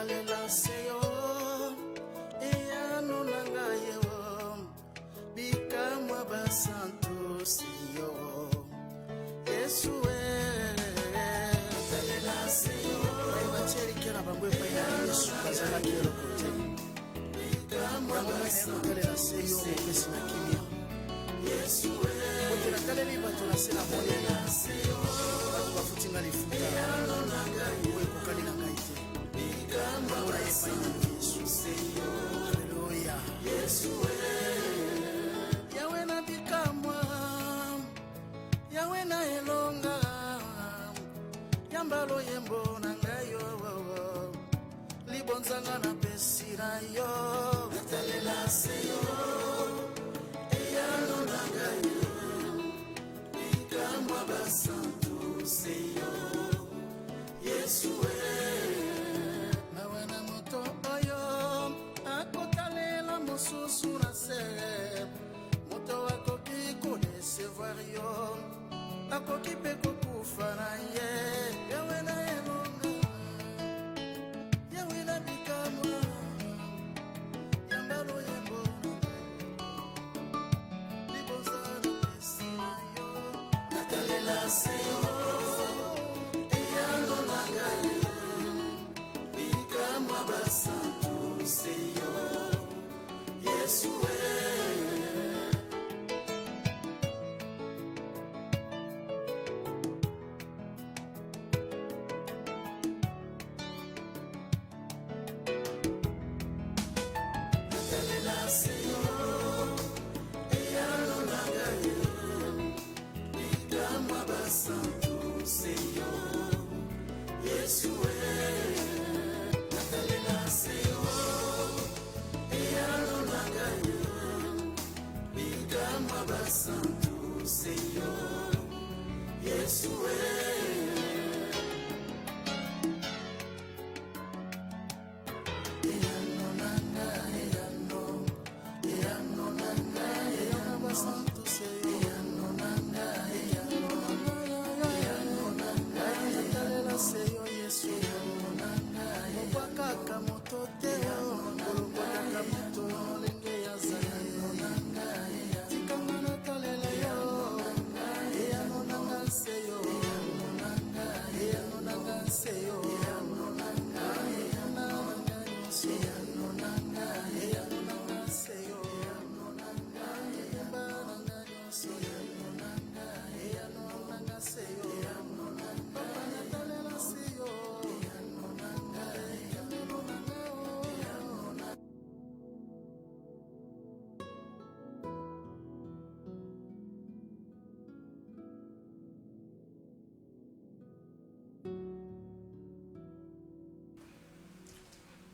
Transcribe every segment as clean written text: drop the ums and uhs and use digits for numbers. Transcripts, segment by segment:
natalela seyo eyano nangayo bikamwa basanto seyo Yesu natalela seyo ebacheri kera bangwe pa Yesu kazala kero kote bikamwa basanto natalela seyo pesi na kimia Yesu kote natalela bato na sela moyela seyo bato bafutinga lifuta eyano nangayo kokali na ngaite bikamwa basanto seyo hallelujah Yesu Yawe na bikamwa Yawe na elonga Yambalo yembo na ngayo Libonzanga na pesira yo Natalela seyo Eyano na ngayo Bikamwa basantu seyo Yesu Nawe na moto oyo Akotalela mosusu na se Moto akoki kodesevoir yo Akoki pe kokufa na ye Yawe na elonga Yawe na bikamwa Yambalo yembo Liboza na pesi na yo Natalela seyo Eyano na ngayo Bikamwa basantu seyo Yesu Santo Senhor, Yesu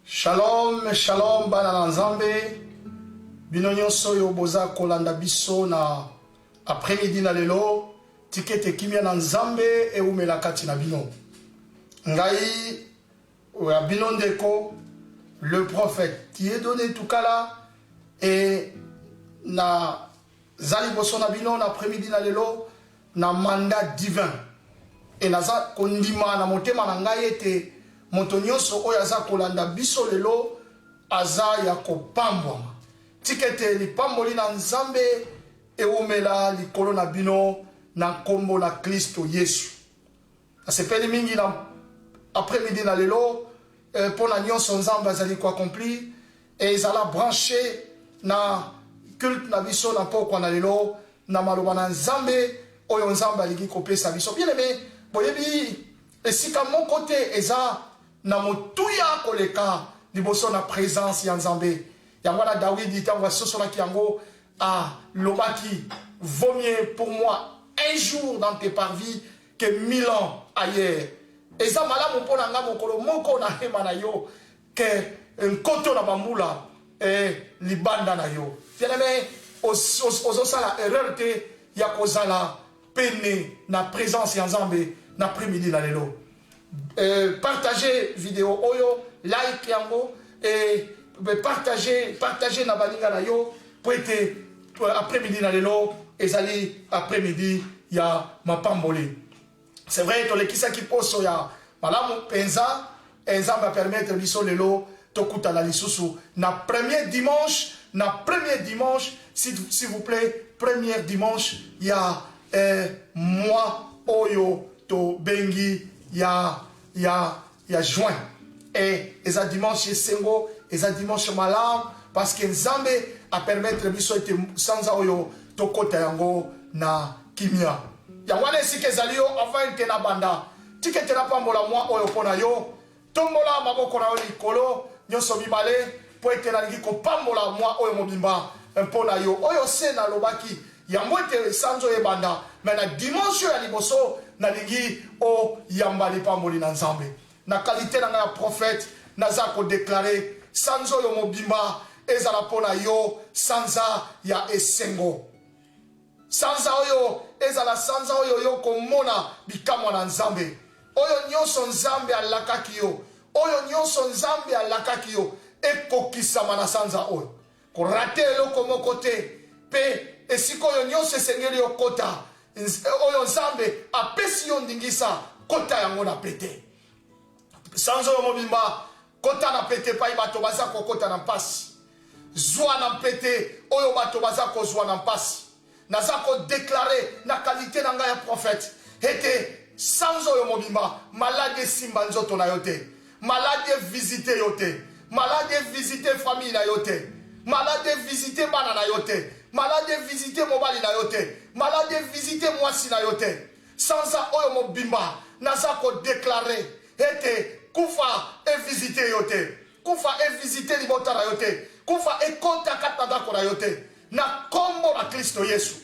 Shalom, shalom, bana nzambe. Bino nyonso yo boza kolanda biso na après-midi na lelo. Tikete kimia na nzambe e umela kati na bino. Ngai ya bino ndeko le prophète qui est donné tout cas là et na zali boso na bino na après-midi na lelo na mandat divin. Et naza kondima na motema na ngai ete moto nyonso oyo aza kolanda biso lelo aza ya kopambwama tikete lipamboli na nzambe eumela likolo na bino na nkombo na Kristo Yesu. Asepeli mingi na après-midi na lelo pona nyonso nzambe azali koaccompli et ezala branché na culte na biso na pokwa na lelo na maloba na nzambe oyo nzambe alingi kopesa biso. Bien aimé, boyebi esika moko te eza na motuya koleka liboso na présence ya nzambe. Yango na Dawidi tango asosolaki yango a lobaki vaut mieux pour moi un jour dans tes parvis que 1000 ans ailleurs. Eza malamu mpona nga mokolo moko na hema na yo ke nkoto na bambula libanda na yo. Bien aimé, ozosala erreur te ya kozala pene na présence ya nzambe na après-midi na lelo. Partagez vidéo oyo, like yango et partagez na baninga na yo pour être après-midi na lelo ezali après-midi ya mapamboli. C'est vrai que les kisa ki poso ya malamu penza et nzambe permettre biso lelo tokutana lisusu na premier dimanche s'il vous plaît, premier dimanche ya mois oyo to bengi ya juin et eza dimanche sengo eza dimanche malam parce que nzambe a permettre biso ete sanza oyo tokota yango na kimia yango wana esika ezali yo avant ete na banda tikete na pambola mwa oyo mpona yo tombola maboko na yo likolo nyonso mibale po ete nalingi kopambola mwa oyo mobimba mpona yo oyo se nalobaki yango ete sanzo ebanda me na dimension ya liboso nalingi oyamba lipamboli na nzambe na kalite na ngai ya prophète naza kodeklare sanzo oyo mobimba ezala mpona yo sanza ya esengo sanza oyo ezala sanza oyo yo komona bikamwa na nzambe oyo nyonso nzambe alakaki yo oyo nyonso nzambe alakaki yo ekokisama na sanza oyo korate eloko moko te mpe esika oyo nyonso esengeli yo kota oyo nzambe apesi yo ndingisa kota yango na pete sanza oyo mobimba kota na pete pai bato baza kokota na mpasi zwa na mpete oyo bato baza kozwa na mpasi naza kodeklare na kalite na ngai ya prophète ete sanza oyo mobimba malade esimba nzoto na yo te malade evisite yo te malade evisite famille na yo te malade evisite bana na yo te malade evisite mobali na yo te malade evisite mwasi na yo te sanza oyo mobimba naza kodeklare ete kufa evisite yo te kufa evisite libota na yo te kufa ekota kati na ndako na yo te na kombo na Kristo Yesu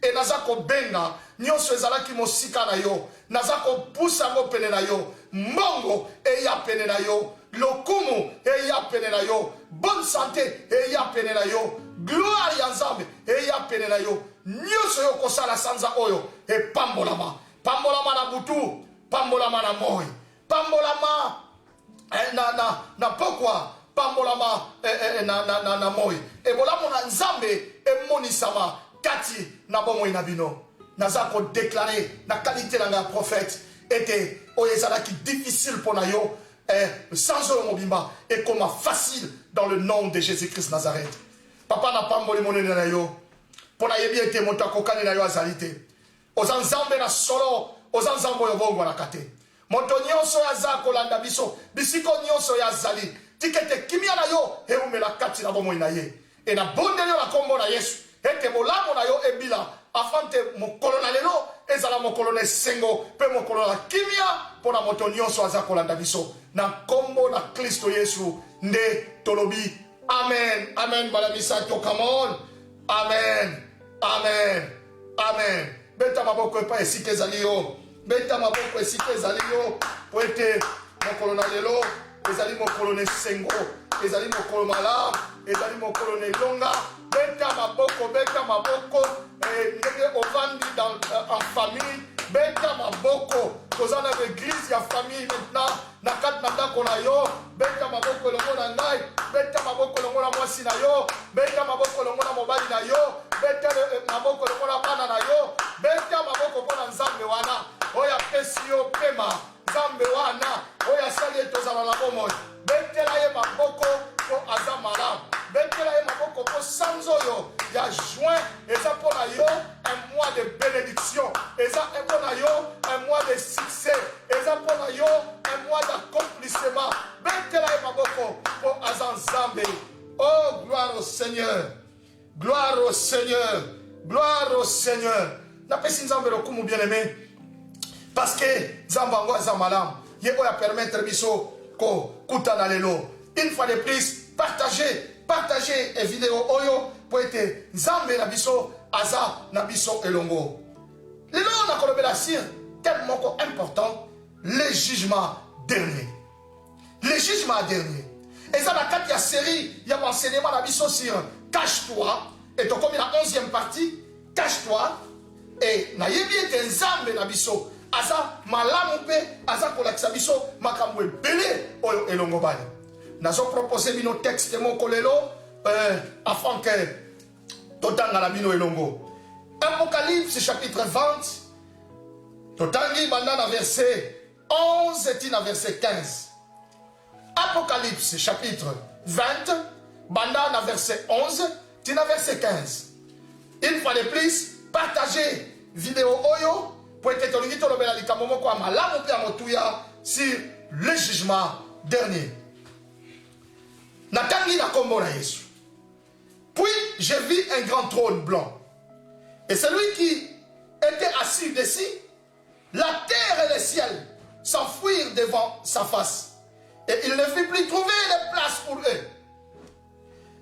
e naza kobenga nyonso ezalaki mosika na yo naza kopusa yango pene na yo mbongo eya pene na yo lokumu eya pene na yo bonne santé eya pene na yo gloire ya nzambe eya pene na yo nyonso yo kosala sanza oyo epambolama pambolama na butu pambolama na moi pambolama na pokwa pambolama na moi ebolamu na nzambe emonisama kati na bomoi na bino naza kodeklare na kalite na nga prophète ete oyo ezalaki difficile mpona yo sans oyo mobimba ekoma facile dans le nom de Jésus-Christ Nazareth papa na pamboli monene na yo mpona yebi ete moto akokani na yo azali te oza nzambe na solo oza nzambe oyo bongwanaka te moto nyonso oyo aza kolanda biso bisiko nyonso oyo azali tikete kimia na yo eumela kati na bomoi na ye e na bondeli yo na kombo na Yesu ete bolamu na yo ebila afin te mokolo na lelo ezala mokolo na esengo mpe mokolo na kimia mpona moto nyonso aza kolanda biso na kombo na Kristo Yesu nde tolobi amen amen balamisa tokamon amen amen amen beta maboko epa esika ezali yo beta maboko esika ezali yo po ete mokolo na lelo ezali mokolo na esengo ezali mokolo malamu ezali mokolo na elonga beta maboko ndenge ovandi en famille beta maboko toza na église ya famille maintenant na kati na ndako na yo beta maboko elongo na ngai beta maboko elongo na mwasi na yo beta maboko elongo na mobali na yo beta maboko elongo na bana na yo beta maboko mpo na nzambe wana oyo apesi yo pema nzambe wana oyo asali ete ozala na bomoi betela ye maboko mpo aza malamu betela ye maboko mpo sanza oyo ya juin eza mpo na yo un mois de bénédiction eza mpo na yo un mois de succès eza mpo na yo un mois d'accomplissement betela ye maboko mpo aza nzambe oh gloire au Seigneur gloire au Seigneur gloire au Seigneur napesi nzambe lokumu bien aimé parce que nzambe yango aza malamu ye oyo apermettre biso kokutana lelo une fois de plus partagez e video oyo po ete nzambe na biso aza na biso elongo lelo nakolobela sur thème moko important le jugement dernier eza na kati ya série ya enseignement na biso sur cache-toi et tokomi na 11e partie cache-toi et nayebi ete nzambe na biso aza malamu mpe aza kolakisa biso makambo ebele oyo elongo bani nazo propose bino texte moko lelo afin que totanga na bino elongo Apocalypse chapitre 20 totangi banda na verset 11 tina verset 15 Apocalypse chapitre 20, bandana verset 11, tina verset 15. Une fois de plus, partagez vidéo oyo pour être tolongi tolobela likamomo kwa malamu pia motuya sur le jugement dernier. Natangi na kombo na Yesu. Puis je vis un grand trône blanc. Et celui qui était assis dessus, la terre et le ciel s'enfuirent devant sa face. Et il ne fit plus trouver de place pour eux.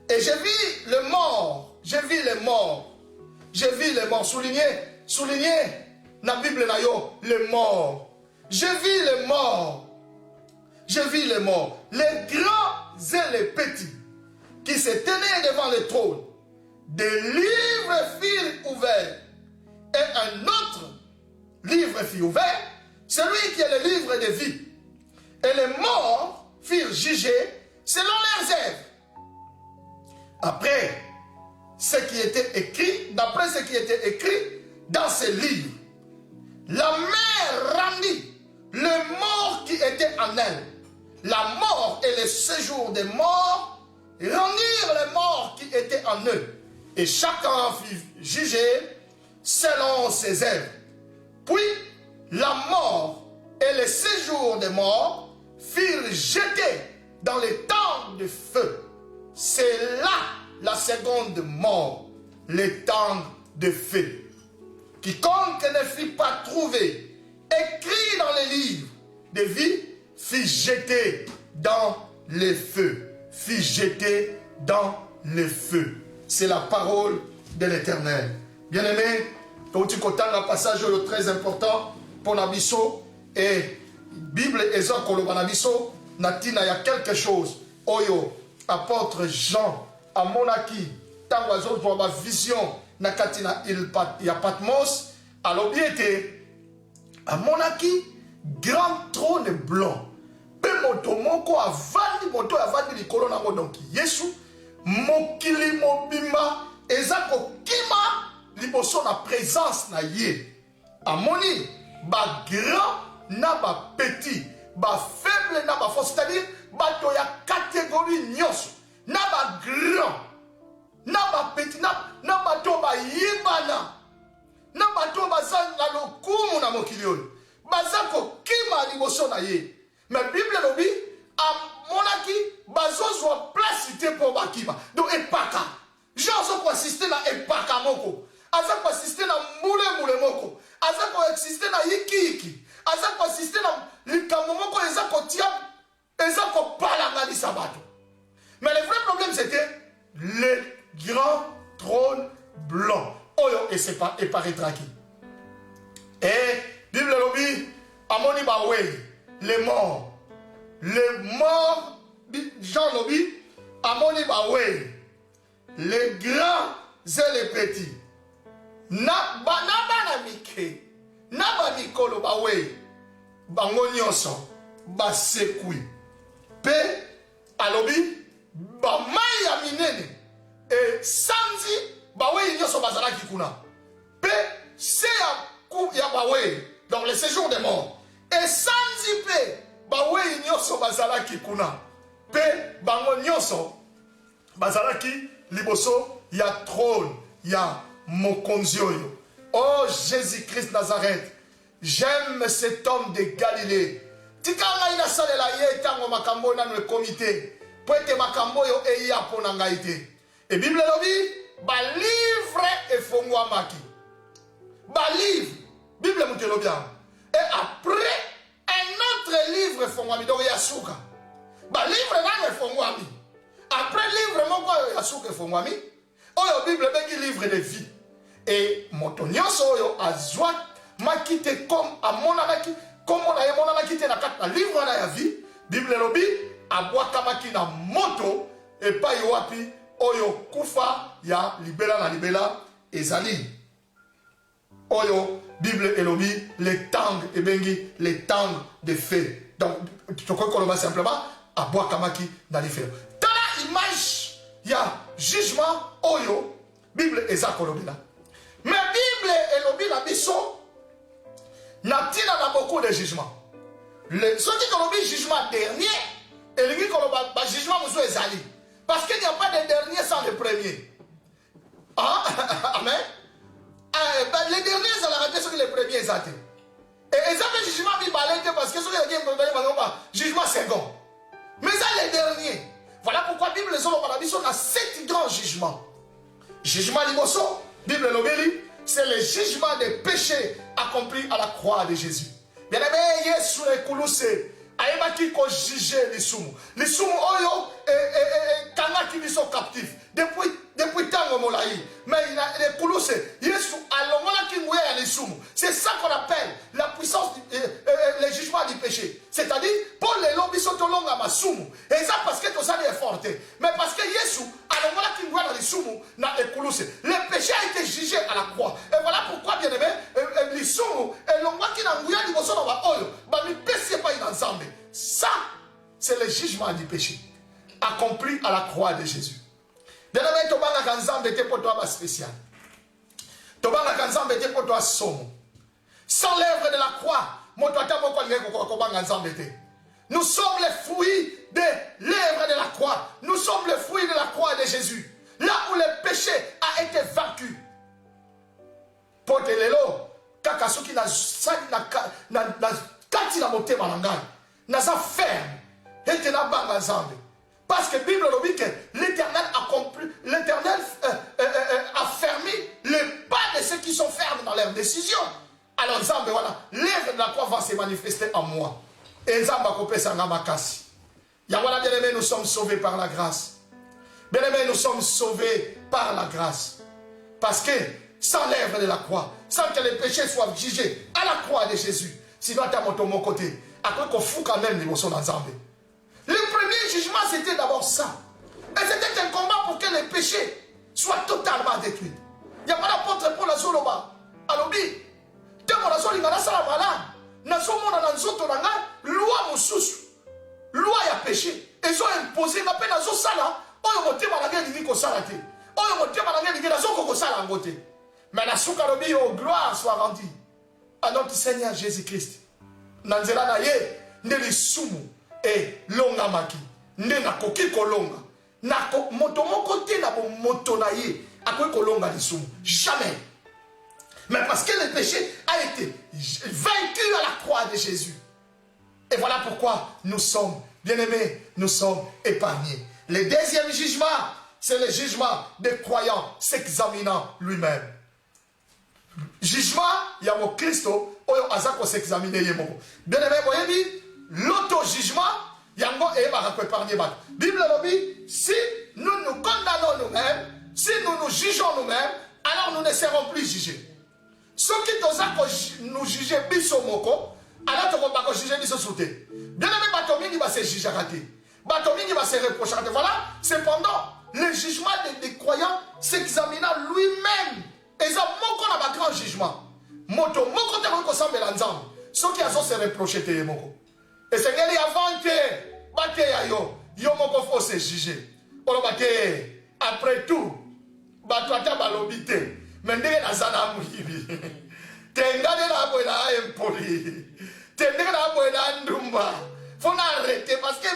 Et je vis les morts, soulignez, dans la Bible, les morts. Je vis les morts, les grands et les petits, qui se tenaient devant le trône. Des livres furent ouverts, et un autre livre fut ouvert, celui qui est le livre de vie. Et les morts furent jugés selon leurs œuvres. D'après ce qui était écrit dans ces livres. La mer rendit le mort qui était en elle. La mort et le séjour des morts rendirent les morts qui étaient en eux. Et chacun fut jugé selon ses œuvres. Puis la mort et le séjour des morts furent jetés dans les temps de feu. C'est là la seconde mort, les temps de feu. Quiconque ne fut pas trouvé écrit dans les livres de vie fut jeté dans le feu. C'est la parole de l'Éternel. Bien-aimé, quand tu comptes un passage très important pour Nabiso et Bible Ezra Kolobanabiso, Natina, il y a quelque chose. Oyo, apôtre Jean, à Monaki, Tangoazo, pour ma vision, Nakatina, il y a Patmos, à l'obéité, à Monaki, grand trône blanc. Pemoto, moko, avandi, moto, avandi, li kolona, donc, Yesu, mokili, mobima, ezako, kima, liboso, na présence, na ye. À Moni, ba grand, na ba petit, ba faible, na ba fort, c'est-à-dire, ba toya catégorie nyos, na ba grand, na ba petit, na ba to ba yibana, na ba to ba san na lokumu na mokilion, ba zako kima liboso na ye. Mais Bible lobi, a monaki, ba zo placité pour ba kima. Donc epaka, gens sont assister na epaka moko, azako assister na mule moko, azako assister na yiki, azako assister na likambo moko, ezako tia, ezako palanga di sabato. Mais le vrai problème c'était le grand trône blanc. Oyo et c'est pas et paraîtra qui. Et Bible lobi, amoni ba we, les morts, Jean lobi, amoni ba we, les grands et les petits. Na mike, na ba mikolo ba we, bango nyonso, ba sekui. Pe alobi, ba maya minene, et sanzi, ba we nyonso bazalaki kuna. Pe se ya ba we, dans le séjour des morts. Et sanzi pe, ba we nyonso bazalaki kuna. Pe bango nyonso, bazalaki liboso, ya trône, ya mokonzioyo. Oh Jésus-Christ Nazareth, j'aime cet homme de Galilée. Tikanga ina salela ye tango makambo na le comité. Poete makambo yo e ya pona ngaite. Et Bible lobi, ba livre e fongwa maki. Ba livre, Bible mutelo bien. Et après un autre livre fongwa mi do yasuka. Ba livre na me fongwa mi. Après livre moko yasuka fongwa mi. Oyo Bible bengi livre de vie. Et motonyoso oyo azwa makite comme amonanaki comme on a monanaki te na kata livre na ya vie. Bible lobi abwakamaki na moto et pa yoapi oyo kufa ya libela ezali. Oyo Bible elobi les temps et bengi les temps de feu. Donc tu crois qu'on va simplement abwakamaki na l'ifere. Tala image ya jugement oyo Bible ezakolobila. Mais Bible elobi la biso natina na beaucoup de jugements. Ce qui est le jugement dernier, Et le jugement est zali. Parce qu'il n'y a pas de dernier sans le premier. Ah, amen. Les derniers, ça l'a raté sur les premiers. Et ça fait jugement parce que sur les jugement second. Mais ça, les derniers. Voilà pourquoi la Bible on a 7 grands jugements. Jugement limoso, Bible l'obélit, c'est le jugement des péchés accomplis à la croix de Jésus. Bien aimé, Yesu le Koulouse, aïmaki ko juger les soumous. Les soumous, oyo, kanaki biso captif. Depuis tant molaï. Mais les Koulouse, Yesu alongola ki ngouya les soumous. C'est ça qu'on appelle la puissance, le jugement du péché. C'est-à-dire, pour les lobbies sont longa ma soumou. Et ça parce que tout ça est fort. Mais parce que Yesu alongola ki ngouya les soumous, na Koulouse. Le péché a été jugé à la croix. Et voilà pourquoi, bien aimé, les soumous, et l'ongwa qui n'a ngouya ni boso na ba oyo, ba mi péché pas in ensemble. Ça, c'est le jugement du péché accompli à la croix de Jésus. Bien-aimé, Tobanga Kanzambe était pour toi spécial. Tobanga Kanzambe était pour toi somme. Sans l'œuvre de la croix, nous sommes les fruits de l'œuvre de la croix. Nous sommes les fruits de la croix de Jésus. Là où le péché a été vaincu. Pour te lelo, kakasuki na kati na motema na ngai. Na sa ferme. Et na banga Nzambe. Parce que la Bible dit que l'Éternel a fermé les pas de ceux qui sont fermes dans leurs décisions. Alors Nzambe, voilà, l'œuvre de la croix va se manifester en moi. Et Nzambe a coupé sa namakasi. Yawala, bien aimé, nous sommes sauvés par la grâce. Bien aimé, nous sommes sauvés par la grâce. Parce que sans l'œuvre de la croix, sans que les péchés soient jugés à la croix de Jésus, sinon tu as mon côté, après qu'on fout quand même l'émotion dans Nzambe. Le premier jugement, c'était d'abord ça. Et c'était un combat pour que les péchés soient totalement détruits. Il n'y a pas l'apôtre Paul à Zoloba. Alors, dit, tant qu'on a soli, on a ça la malade. N'a somo na nzoto na nga, loi mususu. Loi ya péché. Et ils ont imposé, n'a pas na zo sala. Oyo motema na ngeli ni ko sala te. Oyo motema na ngeli na zo ko sala ngote. Mais la souka lobi au gloire soit rendue à notre Seigneur Jésus-Christ. Nanzela na ye, ndeli sumu. Et longa maki nde na koki kolonga na moto moko te na bo moto na ye akoki kolonga lisumu jamais. Mais parce que le péché a été vaincu à la croix de Jésus. Et voilà pourquoi nous sommes bien-aimés, nous sommes épargnés. Le deuxième jugement, c'est le jugement des croyants s'examinant lui-même. Jugement, il y a mon Christo, oyo azako s'examiner yemoko. Bien-aimé, voyez dit l'auto-jugement, yango et barako épargné. Bible dit, si nous nous condamnons nous-mêmes, si nous nous jugeons nous-mêmes, alors nous ne serons plus jugés. Ceux qui nous juger biso moko, alors tu ne vas pas juger biso souté. Bien aimé, Batomingi va se juger raté. Batomingi va se reprocher raté. Voilà, cependant, le jugement des croyants s'examinant lui-même. Et ça, moko na ba grand jugement. Moto, moko te ko sambela nzambe. Ceux qui ont se reprocher te moko. Et c'est qu'il y a avant que bate yo moko faut se juger. Après tout, batwata balobite. Mais ndenge na zana muhibi. Tengade na boina empoli. Tengade na boina ndumba. Faut arrêter parce que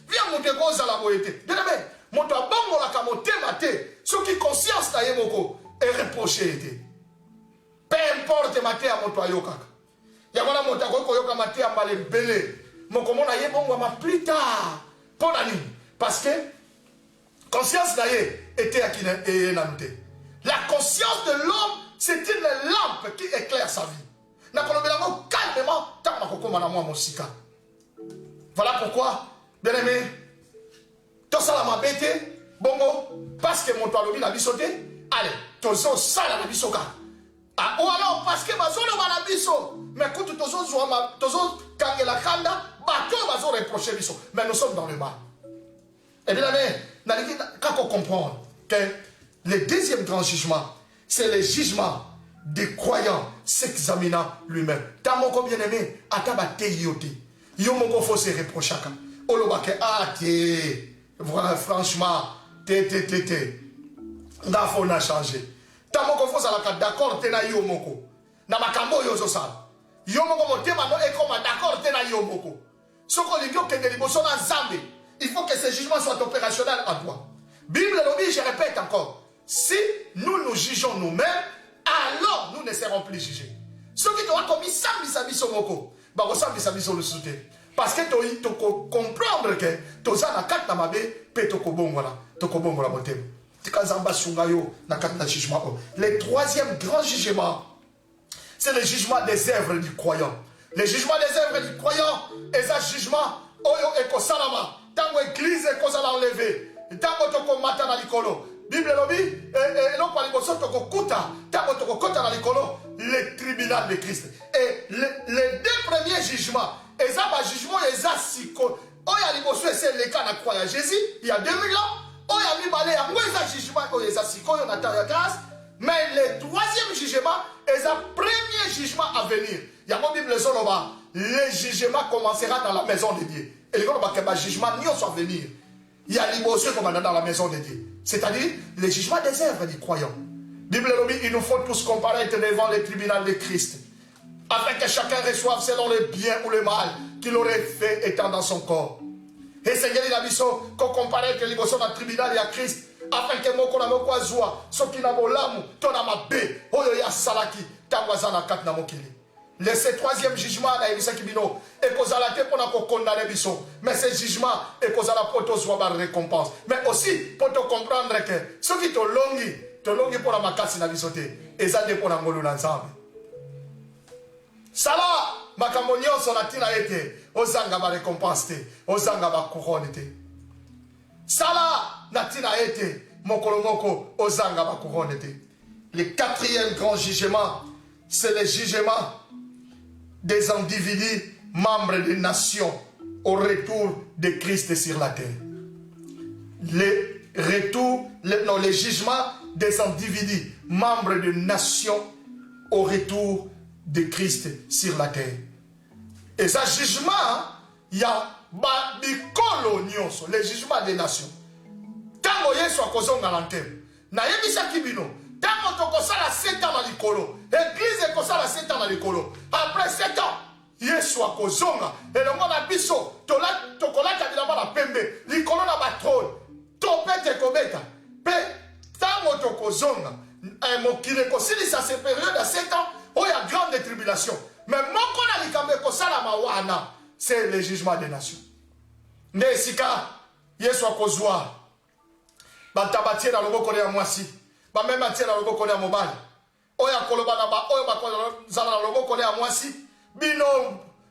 viens monter cause à la boité. Dédé, moto abongo la kamote mate. Ceux qui conscience na yemoko est reproché. Peu importe mate à moto ayokaka. Yamana moto ko yoka mate à mbale belé. Mon comment on a bon plus tard. Pour la nuit. Parce que conscience était à qui est noté. La conscience de l'homme, c'est une lampe qui éclaire sa vie. N'a pas calmement tant mon sika. Voilà pourquoi, bien aimé, tout ça la m'a bêté, bongo, parce que mon toit lobby n'a sauté. Allez, tozo ça la bisoka. Ah, ou alors parce que ma zone la biso. Mais écoute, tozo kangela kanda. Mais nous sommes dans le mal. Et bien, quand on comprend que le deuxième grand jugement, c'est le jugement des croyants s'examinant lui-même. T'as mon bien aimé, à tabate yote. Yomoko faut se reprocher. Olobake, voilà, franchement, on a changé. T'as mon faut ça d'accord, t'es na yomoko. Na makambo yozo sa. Yomoko motema no et comme d'accord, t'es na yomoko. Ce qu'on dit que des liboson en Zambé, il faut que ces jugements soient opérationnels en toi. Bible l'oblige, je répète encore. Si nous nous jugeons nous-mêmes, alors nous ne serons plus jugés. Ceux qui t'ont commis ça, bisabiso moko, bah on s'en bisabiso le soutien. Parce que tu comprendre que tu as na carte na mabe, pe to kobongola motem. Tikazamba sungayo na carte na jugement. Le troisième grand jugement, c'est le jugement des œuvres du croyant. Le jugement des œuvres du croyant, et ça jugement, oyo eko salama, tango église eko sala enlevé, tango toko mata na likolo. Bible lobi, et non pas les bossons toko kuta, tango toko kota na likolo, le tribunal de Christ. Et les deux premiers jugements, et ça va jugement, et ça siko, oya li bossou c'est le cas na croyant Jésus, il y a 2000 ans, oya mi balé, ya moi ça jugement, oya ça siko, yon ata ya grâce, mais le troisième jugement, et ça premier jugement à venir. Il y a mon Bible Zoloba, le jugement commencera dans la maison de Dieu. Et le jugement n'y soit venir. Il y a l'émotion comme dans la maison de Dieu. C'est-à-dire le jugement des œuvres du croyant. Bible dit, il nous faut tous comparaître devant le tribunal de Christ, afin que chacun reçoive selon le bien ou le mal qu'il aurait fait étant dans son corps. Et Seigneur, il a dit qu'on comparaître l'émotion dans le tribunal et à Christ, afin que mon corps n'a pas joie, ce qui n'a pas l'âme, ton âme bé, oyo ya salaki, tangwazana kat na mokili. Le troisième jugement, et qu'on a la tête pour nous condamner, mais ce jugement, et qu'on a la poto soit la récompense. Mais aussi, pour te comprendre que ceux qui te longi pour la makasi na bisoté, et ça dépend de l'angolo l'ensemble. Sala, makamonio son atina ete, ozanga ma récompense, ozanga ma couronne. Sala, natina ete, mokolomoko, ozanga ma couronne. Le quatrième grand jugement, c'est le jugement des individus membres des nations au retour de Christ sur la terre. Le jugement des individus membres des nations au retour de Christ sur la terre. Et ce jugement, il y a le jugement des nations. Tango yesu akozonga lantem. Na yebisa kibino. Tango tokosala 7 ans na likolo. Église ekosala 7 ans na likolo. Après 7 ans, yesu akozonga. Elongo na biso tokolaka bilamba na pembe. Likolo na batrone. Topete kobeta. Pe tango tokozonga. Mokile kosilisa se période à 7 ans. Oh, il y a grande tribulation. Mais moko na likambe kosala mawana. C'est le jugement des nations. Nesika yesu akozwa. Bantabatie na loboko ya mwasi. Ba même atie na loboko ya mobali. Oya koloba na ba oyo bakozala na loboko ya mwasi. Bino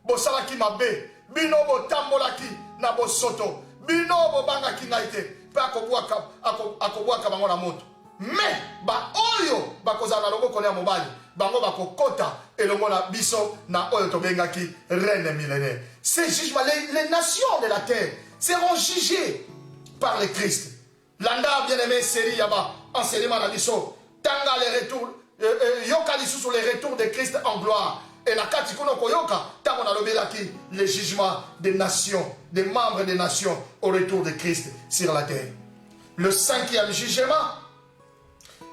bosalaki mabe. Bino botambolaki na bosoto. Bino bobangaki ngaite. Pe akobwaka bango na moto. Mais ba oyo bakozala na loboko ya mobali. Bango bakokota elongo na biso na oyo tobengaki reine millénaire. Ces jugements, les nations de la terre seront jugées par le Christ. Landa bien-aimé série yaba enseignement na biso tanga les retours yoka lisu sur les retours de Christ en gloire et la kati kono koyoka tango na lobelaki le jugement des nations, des membres des nations au retour de Christ sur la terre. Le cinquième jugement,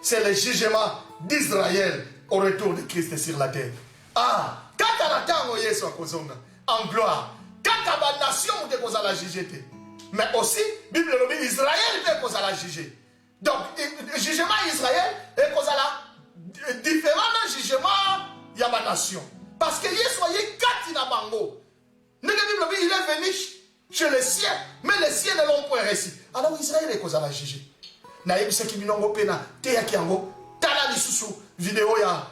c'est le jugement d'Israël au retour de Christ sur la terre. Ah, kata la tango yesu akozonga en gloire, kata ba nation de kozala jugete. Mais aussi, Bible le dit, Israël peut qu'on la juger. Donc, le jugement Israël est qu'on a différents jugements, il y a ma nation. Parce que Yesu est katina bango. Le Bible dit, il est venu chez les siens, mais les siens ne l'ont point réussi. Alors Israël est qu'on la juger. Naïb ce qui m'inongo pena, teya kiango, tala lisusu, vidéo ya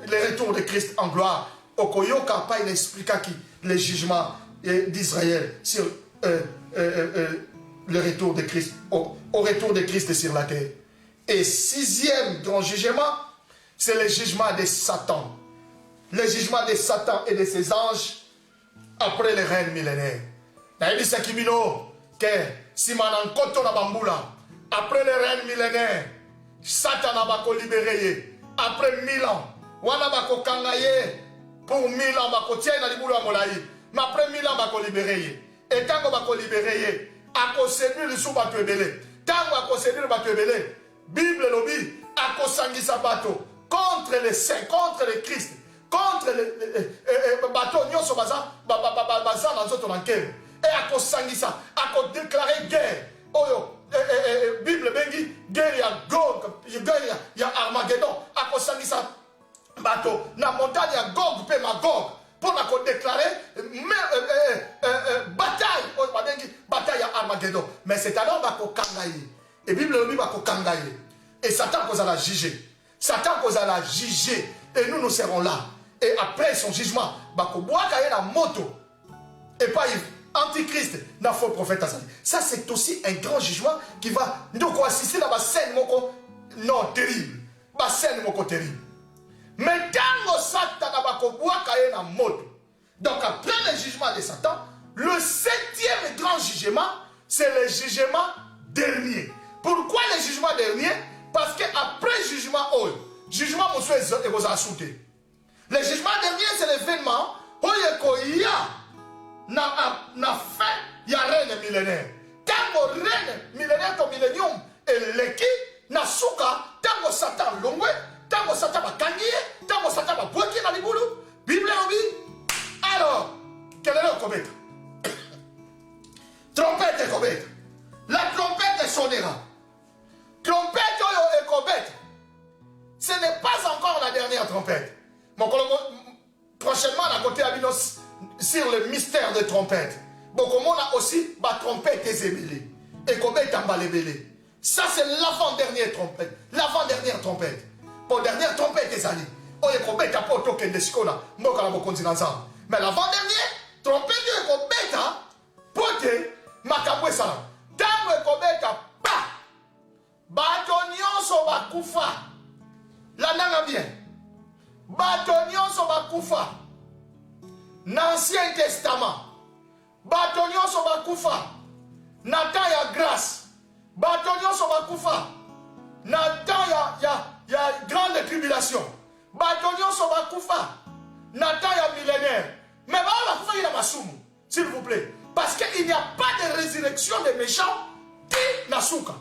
le retour de Christ en gloire. Okoyoka pa il expliqua qui le jugement d'Israël sur le retour de Christ, au retour de Christ sur la terre. Et sixième grand jugement, c'est le jugement de Satan. Le jugement de Satan et de ses anges après le règne millénaire. Naïbi Sakimino, que si manankoto na bambula, après le règne millénaire, Satan a libéré. Après 1000 ans, wana bako kangaye pour 1000 ans bako tiena libulu amolai. Mais après 1000 ans, il va libérer. Et quand il va libérer, à cause de lui, il va te libérer. Tant à cause de lui, il va te Bible lobby, à cause de sa bateau, contre les saints, contre le Christ, contre bateau nyonso baza dans autre langue. Et à kosangisa, à déclarer guerre. Oyo, Bible bengi, guerre ya Gog, guerre ya Armageddon. À kosangisa bateau, na montagne ya Gog pe Magog. Pour la déclarer bataille, bataille à Armageddon. Mais c'est alors qu'on kangaye. Et Bible le dit qu'on kangaye. Et Satan cause à la juger. Satan cause à la juger. Et nous serons là. Et après son jugement, qu'on boit la moto. Et pas Antichrist, n'a faux prophète. Ça c'est aussi un grand jugement qui va nous assister dans la scène non terrible. La scène terrible. Mais dans le Satan, donc après le jugement de Satan, le 7e grand jugement, c'est le jugement dernier. Pourquoi le jugement dernier? Parce qu'après le jugement, jugement monsieur est vous ajouté. Le jugement dernier, c'est l'événement où il y a fin, il y a reine millénaire. Tant que reine millénaire, ton millénium est l'équipe, n'a souka, tant que Satan longwe. Tant que Satan va gagner, tant que Satan va bloquer dans les boulots, Bible dit, alors, quel est le comète? Trompette et comète. La trompette sonnera. Trompette et comète. Ce n'est pas encore la dernière trompette. Mon prochainement, on a côté Abinos sur le mystère de trompette. Bon, comme on a aussi la trompette des émilés. Et comète en bas les bélés. Ça, c'est l'avant-dernière trompette. L'avant-dernière trompette. Pour dernière trompette des années. On est comète à Porto Kendescola. Moi, quand on continue ensemble. Mais l'avant-dernière trompette est comète à Porto Makabwe Salam. Tant que comète à pas. Batonion sur ma koufa. La nana bien. Batonion sur ma koufa. L'Ancien Testament. Batonion sur ma koufa. Nathan ya grâce. Batonion sur ma koufa. Nathan ya grande tribulation. Batonion sur ma koufa. Nathan ya millénaire. Mais la koufa il a ma soum. S'il vous plaît. Parce qu'il n'y a pas de résurrection des méchants. Ti nasuka.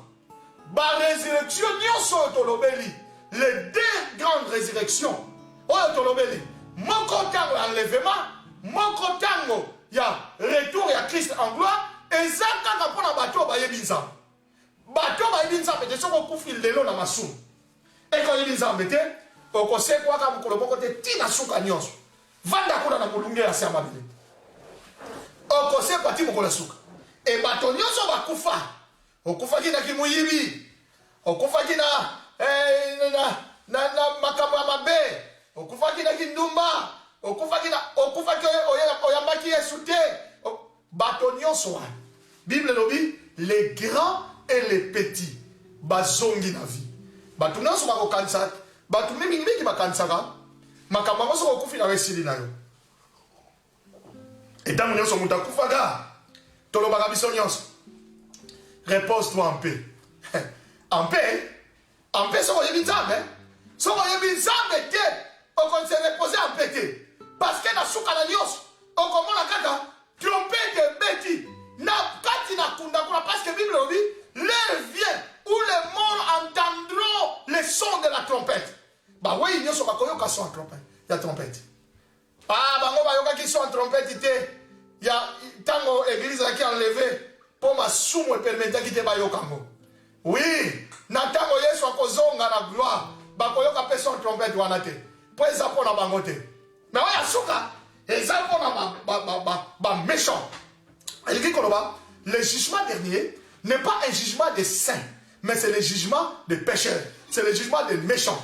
Ba résurrection nyonso tolobeli. Les deux grandes résurrections. Oyo tolobeli. Moko tango enlèvement. Moko tango ya retour ya Christ en gloire. Et ça quand on a bateau ba yebinza. Bateau ba yebinza mais de ko kufi lelo na masum. Et quand yebinza mbete, oko se kwa ka mukolo boko te tina suka nyonso. Vanda kuna na mulunge ya sema bile. Oko se kwa ti mukolo suka. Et bateau nyonso ba kufa. Okufa kina kimuyibi. Okufa kina na makambo ya mabe. Okufa kina kindumba. Okufa ki oyambaki Yesu te. Bato nyonso wana. Bible lobi les grands et les petits bazongi na vie. Bato nyonso bakokanisa, bato mingi bakanisaka makambo nyonso okufi na wesili na yo. Et tant nyonso muta kufaka tolobaka biso nyonso. Repose-toi en paix. En paix? En paix, ça va y être ça va y être on peut se reposer en paix. Parce que dans souka na nyos, on commence à kaka trompette de bêtis. Na kati na kunda kuna parce que Bible dit l'heure vient où les morts entendront le son de la trompette. Bah oui, nyos on va koyoka son trompette. Il y a trompette. Ah bah on va yoka qui son trompette ité. Il y a tango église qui enlevé pour ma soume permettre qui te ba yokango. Oui, na tango Yesu akozonga na gloire. Ba koyoka pe son trompette wana te. Po eza pona bango te. Mais oui, Asuka, ils ont méchant. Il dit le jugement dernier n'est pas un jugement des saints, mais c'est le jugement des pécheurs. C'est le jugement des méchants.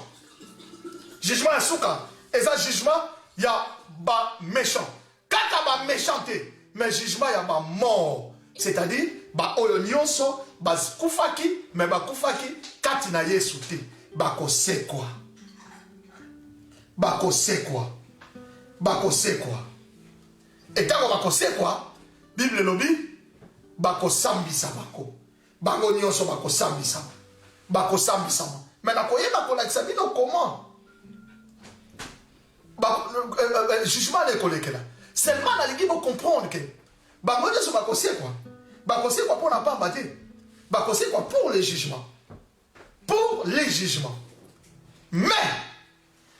Jugement Asuka, et ça jugement, il y a ba méchant. Quand il y a méchanté, mais jugement, il y a ba mort. C'est-à-dire, ba oyonyonso, ba kufaki, mais ba kufaki, katina yesu te, ba kose quoi. Ba kose quoi. Bako c'est quoi? Et tant que bako c'est quoi? Bible lobby bako sambisa bako. Bako nyonso bako sambisa. Bako sambisa. Mais na koye bako la sabino comment? Jugement les collègues là. Seulement la ligue pour comprendre que bako nyonso bako c'est quoi? Bako c'est quoi pour la pas battre? Bako c'est quoi pour les jugements? Pour les jugements. Mais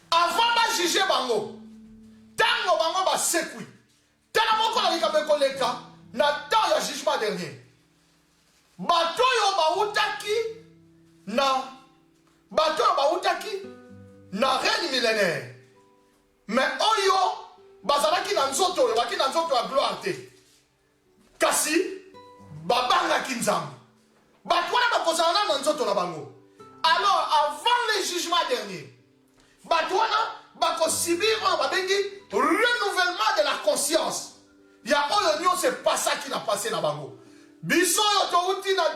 avant de juger bango basekwi tala moko na likambo ekoleka na temps ya jugement dernier bato oyo bautaki na règne millénaire mais oyo bazalaki na nzoto oyo baki na nzoto ya gloire te kasi babangaki nzambe bato wana bakozala na nzoto na bango. Alors avant le jugement dernier bato wana bakosibir oyo babengi renouvellement de la conscience ya oyo nyonso epasaki na passé na bango. Biso oyo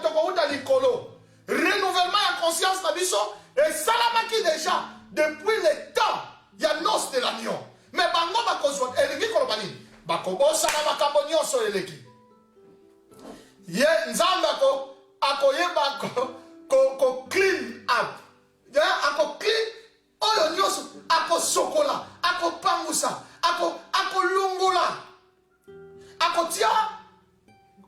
tokouta likolo renouvellement ya conscience na biso esalamaki déjà depuis le temps ya noce de l'agneau. Mais bango bakozwa elingi koloba nini bakobosana makambo nyonso eleki ye nzambe akoyeba ko clean up ako clean oyo nyonso akosokola akopangusa akolongola akotia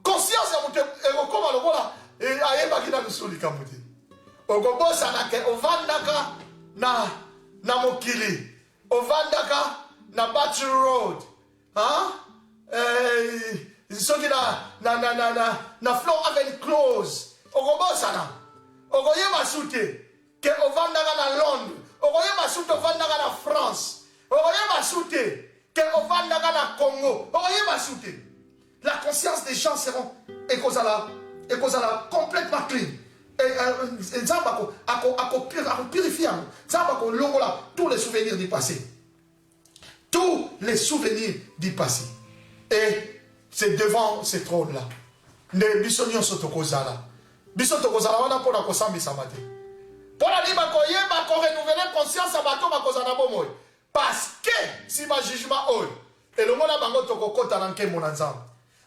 conscience ya moto ekokoma lokola ayebaki na lusuli kambo te okobosana ke ovandaka na mokili ovandaka na Battery Road soki na Flow Avenue Close okobosana okoyeba sute ke ovandaka na Londres okoyeba sute ovandaka na France okoyeba sute ke ovandaka na Congo okoyeba sute. La conscience des gens seront ekozala complètement clean. Et nzambe purifier nzambe akolongola tous les souvenirs du passé. Tous les souvenirs du passé. Et c'est devant ce trône-là. Ne biso nyonso tokozala. Biso tokozala wana pona kosambisa mate. Pona li bakoyeba ko renouveler conscience abato bakozana bomoi. Parce que si ma jugement oyo elongola bango tokokota na nkembo na nzambe.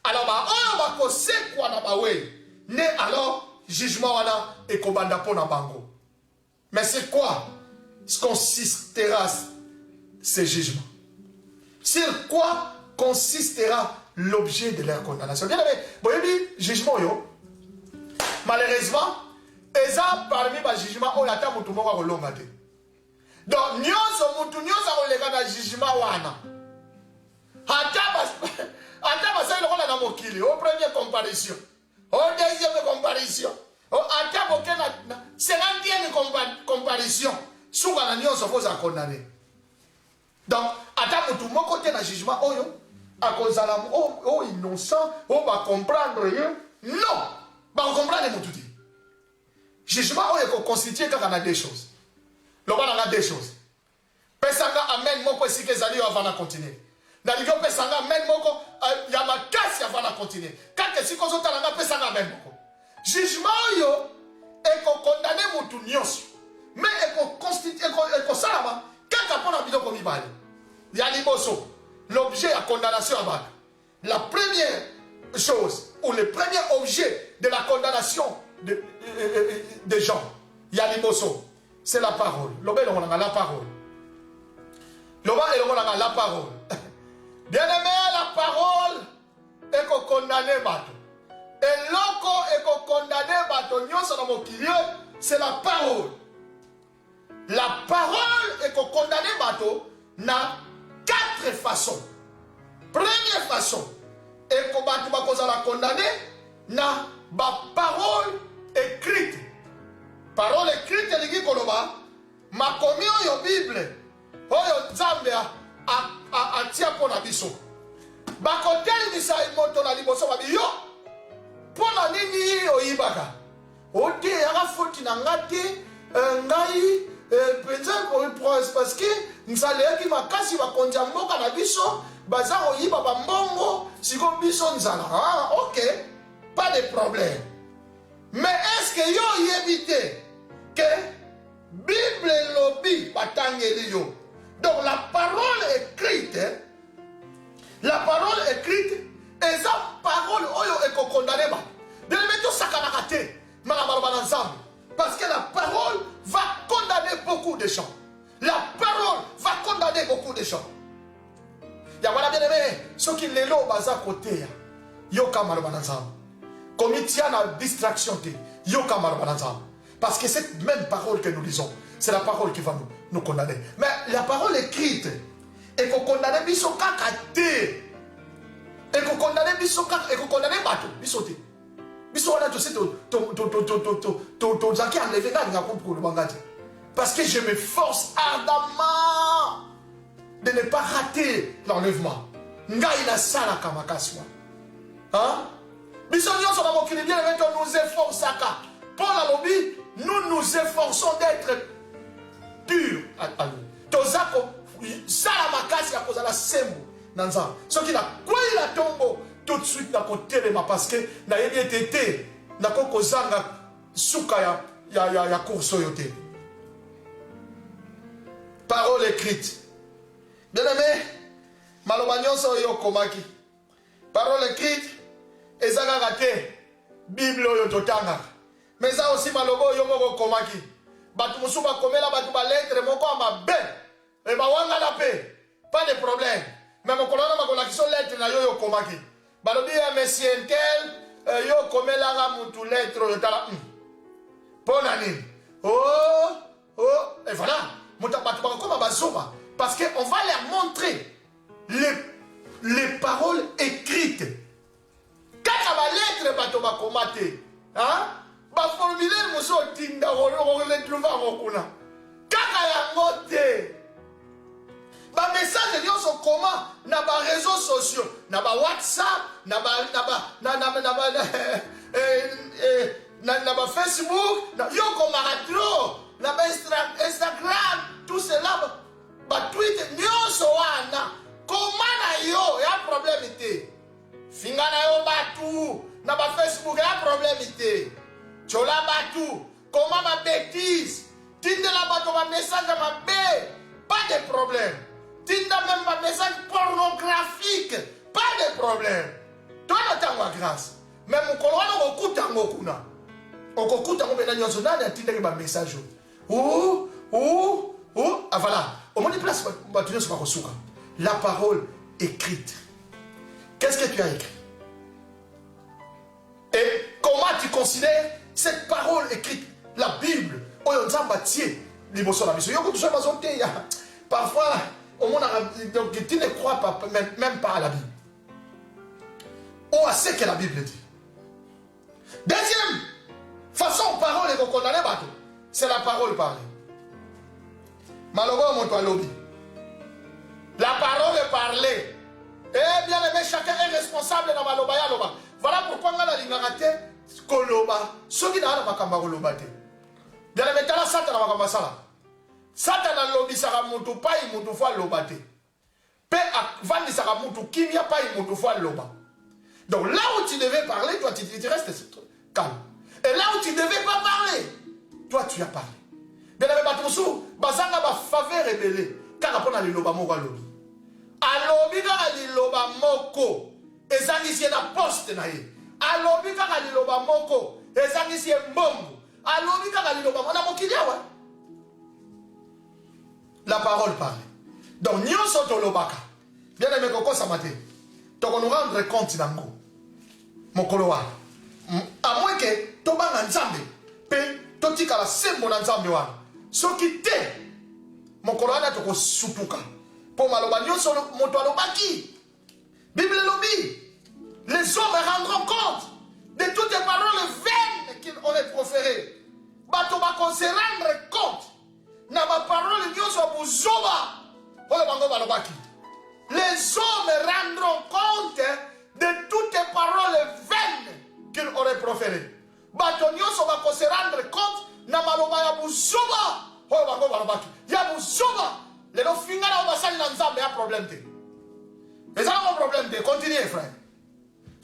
Alors oyo bakosekwa na bawe ne alors jugement wana ekobanda pona bango. Mais c'est quoi consistera ce jugement? Sur quoi consistera l'objet de leur condamnation? Bien aimé, boyebi jugement yo malheureusement eza parmi ba jugement oyo ata mutu moko akolonga te. Donc mutu nyonso akoleka na jugement wana ata basali lokola na mokili au premier comparution au deuxième comparution ata boke na 50e comparution suka na nyonso foza condamné. Donc ata mutu moko te na jugement oyo akozala o innocent o ba comprendre rien non ba comprendre mutu te. Jugement oyo ko constituer kaka na deux choses loba na deux choses pesanga amen moko esika ezali avant na continuer na ligo pesanga amen moko ya makasi avant na continuer kaka esika ozotala nga pesanga amen moko jugement oyo eko condamner mutu nyonso mais eko constituer eko salama kaka pona biloko mibale ya liboso l'objet à condamnation à bac. La première chose ou le premier objet de la condamnation des gens il y a liboso c'est la parole. Loba elongola la parole. Loba elongola la parole. Bien aimé, la parole est condamnée bateau. Et loko est condamné bateau nyonso na mokili c'est la parole. La parole est condamnée bateau na 4 façons. Première façon est que bateau bakoza la condamné na ba parole écrite. Parole écrite elingi koloba makomi oyo Bible oyo Nzambe atia pona biso bakotelisa moto na liboso babi yo pona nini oyibaka ote yaka foti na ngate ngai penza parce que nzaleki makasi bakonja mboka na biso baza oyiba bambongo siko biso nzala ok pas de problème. Mais est-ce que yo évité que Bible lobby batangeli yo? Donc la parole écrite est sa parole oyo eko condamné ba. De mettre sakanaka te malabala na nzambe parce que la parole va condamner beaucoup de gens. La parole va condamner beaucoup de gens. Ya wana bien aimé, ceux qui lelo baza côté yo kamalaba na nzambe. Comme il tient la distraction te yo kamalaba na nzambe. Parce que cette même parole que nous lisons, c'est la parole qui va nous condamner. Mais la parole écrite et qu'on condamne biso kaka te. Et qu'on condamne biso kaka, et qu'on condamne bato, biso te. Biso wana to se to zaki enlever nga nga comprendre le bangati. Parce que je me force ardemment de ne pas rater l'enlèvement. Nga ina sala kamakaswa. Hein? Biso nyonso na mokili bien aimé, nous efforçaka. Paul a lobby, nous nous efforçons d'être purs. Tozako sala makasi ya kozala sembo nanza. Soki na kweli la tombo tout de suite na côté de ma parce que na yebi etete na koko zanga suka ya course yote. Parole écrite. Bien aimé, maloba nyonso yo komaki. Parole écrite ezaka raté Bible yo totanga. Mais ça aussi malobo yo moko komaki. Batu musu ba komela batu ba lettre moko amabe. Et ba wanga la paix. Pas de problème. Mais mon colonel ma connexion lettre na yo komaki. Balobi ya monsieur tel yo komela ga mutu lettre yo tala. Bonani. Et voilà. Muta batu ba koma bazoma parce que on va leur montrer les paroles écrites. Kaka ba lettre batu ba komate. Hein? Ba formulaire muso tinda on le trouve ngokuna. Kaka yango te. Ba message nyonso comment na ba réseaux sociaux, na ba WhatsApp, na ba Facebook, na yo komaratro, na ba Instagram, tout cela ba Twitter nyonso wana. Comment na yo ya problème te. Finga na yo batu, na ba Facebook ya problème te. Chola batu, comment ma bêtise. Tinde la bato ma message ma bé, pas de problème. Tinda même ma message pornographique, pas de problème. Toi n'attends ma grâce. Même mon colonel on écoute en okuna. On écoute en okuna nyonso na tinda ma message. Ah voilà. Au moins de place batu sur kosuka. La parole écrite. Qu'est-ce que tu as écrit? Et comment tu considères cette parole écrite, la Bible? Oyo nzamba tie liboso na biso. Yoko touche bazonte ya. Parfois au monde donc tu ne crois pas même pas à la Bible. Ou à ce que la Bible dit. Deuxième façon parole et condamner bateau, c'est la parole parlée. Malheureusement mon lobby. La parole est parlée. Eh bien aimé, chacun est responsable dans maloba ya loba. Voilà pourquoi on a la lingate koloba. Ce qui n'a pas makamba koloba te. Bien aimé, tala sata na makamba sala. Satan lobi saka mutu pai mutu fa loba te. Pe vandi saka mutu kimia pai mutu fa loba. Donc là où tu devais parler, toi tu restes calme. Et là où tu devais pas parler, toi tu as parlé. Bien aimé batusu, bazanga ba faveur rebelle. Car pona li loba moko lobi. Alobi kaka li loba moko. Ezangisi na poste na ye. Alobi kaka li loba moko. Ezangisi mbongo. Alobi kaka li loba mona mokilia wa. La parole parle. Donc, nous sommes lobaka. Bien aimé, Koko Samate. Donc, on nous rendre compte d'ango. Mon koloa. À moins que, Toba Nzambe, pe, Totika la sembo Nzambe wa. Ce qui te, mon koloa n'a toko supuka. Pour maloba, nous sommes moto lobaki. Bible lobby. Les hommes rendront compte de toutes les paroles vaines qu'ils ont proférées. Batoba qu'on se rendre compte. Na ma parole nyonso buzoba oyo bango balobaki. Les hommes rendront compte de toutes les paroles vaines qu'ils auraient proférées. Bato nyonso bako se rendre compte na maloba ya buzoba oyo bango balobaki. Ya buzoba le no finga na basali na nzambe ya problème te. Ezala mon problème te. Continuez frère.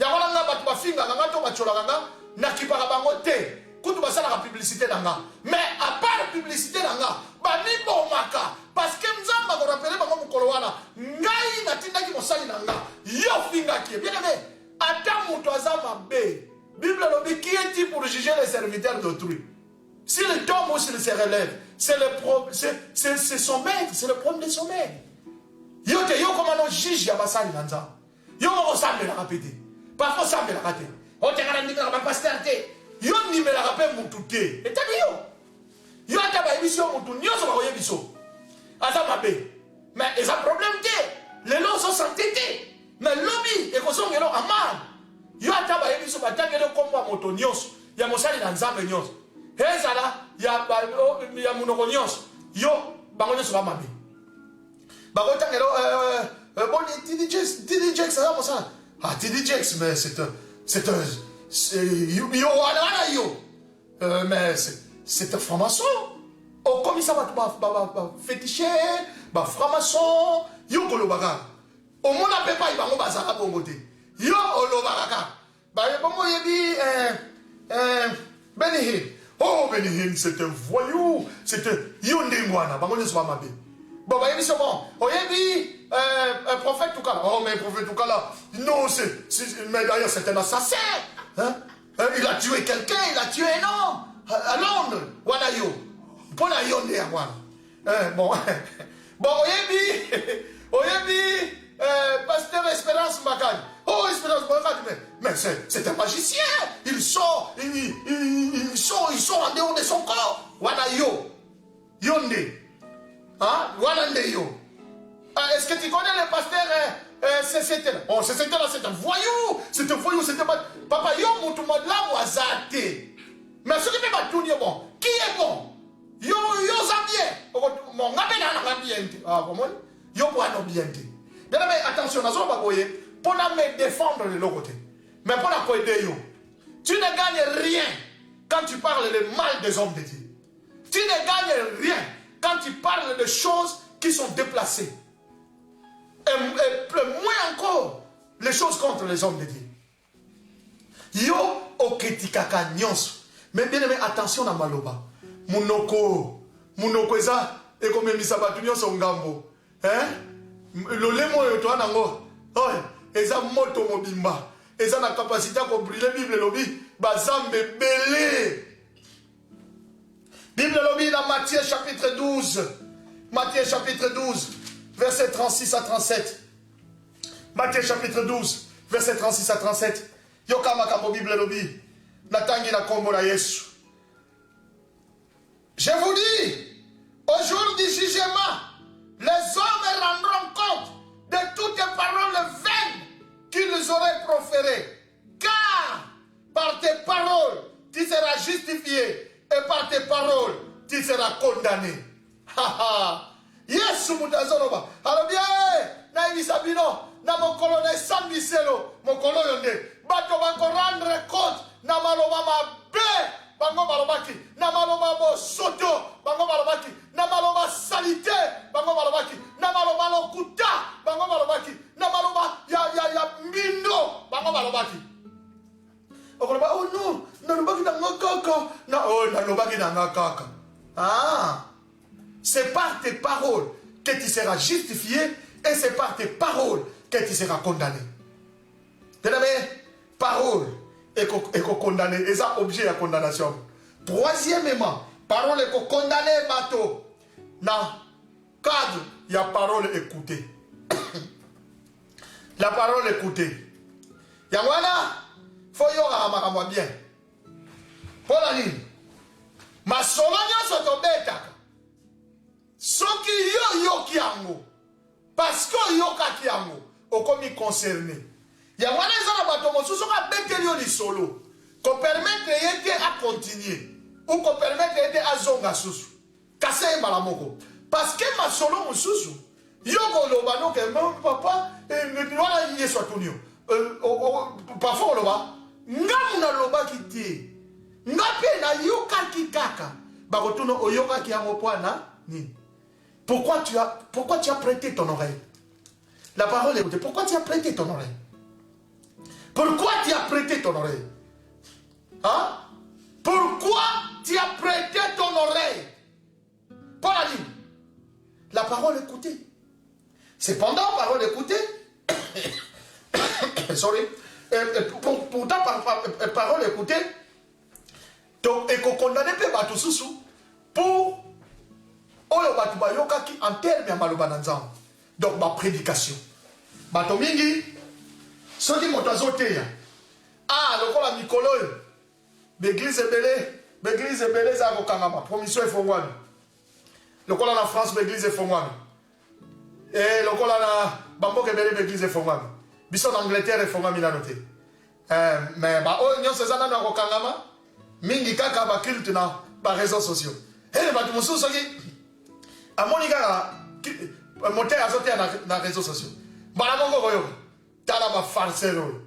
Ya wana nga batu bafinga nga to bachola nga na kipaka bango te. Kutu basala la publicité nanga. Mais à part la publicité nanga, bani bomaka parce que nzamba ko rappeler bango mukolo wana. Ngai na tinda ki mosali nanga. Yo finga ki bien aimé. Ata muto azama be. Bible lobi qui est-il pour juger les serviteurs d'autrui? S'il tombe ou s'il se relève, c'est son maître, c'est le problème de son maître. Yo te yo comment on juge ya basali nanga. Yo ko sambe la répéter. Parfois sambe la rater. On te ngana ndika ba pasteur te. Yo ni me la rappelle mon touté. Et t'as dit yo. Yo ata ba émission mon tout nyonso ba koyebiso. Asa mabe. Mais ils ont problème. Les lots sont s'entêtés. Mais lobby, et qu'on sont en mal. Yo ataba yebi so batanga le kombo moto nyos. Ya mosali na nzambe nyos. Ezala ya munoko nyos. Yo bango nyos ba mabe. Bango tangelo bon TDJX ça va ça. Ah TDJX mais c'est yo wala yo. Mais c'est un franc-maçon. Oh comme ça va féticher, ba franc-maçon, yo kolobaga. Au monde appelle pas bango bazaka bongote. Yo olobaraka. Bah bongo yebi Benny Hinn. Oh Benny Hinn c'est un voyou, c'est un yondengwana bango ne soit mabe. Bon bah yebi c'est bon. Oh yebi prophète Toukala. Oh mais prophète Toukala. Non mais d'ailleurs c'est un assassin. Hein? Il a tué quelqu'un, il a tué un homme à Londres. Voilà yo. Pour la yonde à moi. Bon bon oh yebi pasteur Espérance Makani. Oh, Espérance Makani, mais c'est un magicien. Il sort en dehors de son corps. Voilà yo. Yonde. Hein? Voilà yo. Est-ce que tu connais le pasteur CCT là? Oh, CCT là, c'est un voyou. C'est un voyou, c'était pas. Papa, yo, mon tout le monde là, moi, zate. Mais ce qui fait pas tout bon. Qui est bon? Yo, Zambien. Mon gabé n'a bien. Ah, comment? Yo, moi, non bien. Mais attention, nous allons pas pour me défendre de l'autre côté. Mais pour la aider yo. Tu ne gagnes rien quand tu parles le mal des hommes de Dieu. Tu ne gagnes rien quand tu parles de choses qui sont déplacées. Et moins encore les choses contre les hommes de Dieu. Yo oketikaka nyonso. Mais bien aimé, attention à maloba. Munoko eza ekomemisa batu nyonso ngambo. Hein? Lolemo yo to anango. Oh, eza moto mobimba. Eza na capacité à brûler Bible lobby, bazambe belé. Bible lobby dans Matthieu chapitre 12. Matthieu chapitre 12, verset 36 à 37. Matthieu chapitre 12, verset 36 à 37. Yokama kamo Bible lobby. Natangi na kombo na Yesu. Je vous dis, au jour du jugement, les hommes rendront compte de toutes les paroles vaines qu'ils auraient proférées. Car par tes paroles, tu seras justifié et par tes paroles, tu seras condamné. Yesu mutazoloba. Alors bien, na ibisabino, na mokolo na sambiselo, mokolo yonde. Bato bako rendre compte, na maloma mabe, bango malobaki, na maloma bo soto, bango malobaki, na maloma salité, bango malobaki, na maloma lokuta, bango malobaki, na maloma ya mindo, bango malobaki. Okoloba, oh non, nalobaki na ngakaka, nalobaki na ngakaka. Ah, c'est par tes paroles que tu seras justifié et c'est par tes paroles que tu seras condamné. Bien-aimé, parole et condamné, et ça objet à condamnation. Troisièmement, parole et condamné bateau. Dans cadre, il y a parole écoutée. La parole écoutée. Il y a voilà, faut y avoir bien. Pour la ligne. Ma solonia sotobeta. Soki yo kiango. Parce que yo kiango. Okomi concerné. Il y a un solo qu'on permette d'aider à continuer ou qu'on permette d'aider à zonga susu. Kasse malamoko. Parce que ma solo mususu. Yo goloba no ke papa et wala yé soit tunio. Parfois loba. Ngamuna loba kiti. Ngape na yoka kikaka. Bagotuno oyoka ki yango poana ni. Pourquoi tu as prêté ton oreille? La parole est pourquoi tu as prêté ton oreille? Pourquoi tu as prêté ton oreille? Hein? Pourquoi tu as prêté ton oreille? Paul a dit, la parole écoutée. Cependant, parole écoutée, sorry, pourtant, parole écoutée, donc, et qu'on condamne pas tout sous pour en termes de malobananzam. Donc, ma prédication. Batomingi, ce qui m'a azoté. Ah, le col à Nicolo, l'église est belée, ça va kangama. Promission est fongwane. Le col en France, l'église est fongwane. Et le colana, bambo que belle église est formée. Bisson Angleterre est formée à noter. Mais oh nyon c'est ça dans le kangama. Mingi kaka ba culte na ba réseaux sociaux. Et ba tu musu soki. A monika monter azote na réseaux sociaux. Ba mongo boyo. Tala ba farcero.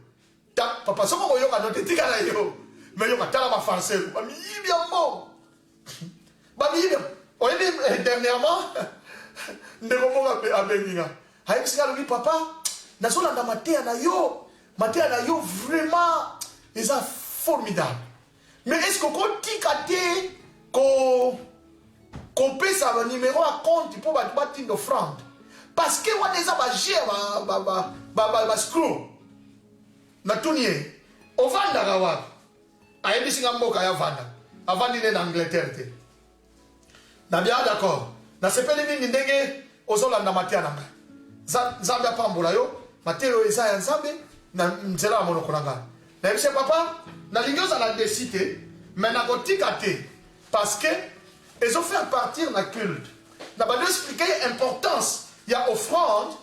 Ta papa soko boyo ka noter tika yo. Mais yo ka tala ba farcero. Ba mi bien bon. Ba mi bien. On dit dernièrement ndeko a benga. Haïk sika lui papa. Nazolanda matea na yo vraiment ils sont formidables. Mais est-ce qu'on tique qu'on paie ça le numéro à compte pour battre une offrande? Parce que on a déjà screw na tunier au vanda gawa ayebi singa mboka ya vanda avant d'aller en Angleterre te na bien d'accord na sepeli mingi ndenge ozolanda matea na Zambia pambola yo matero eza ya Nzambe na nzela monoko na ngai na yebise papa na lingoza na décité mais na kotika te parce que ils ont fait partir na culte na ba expliquer importance ya offrande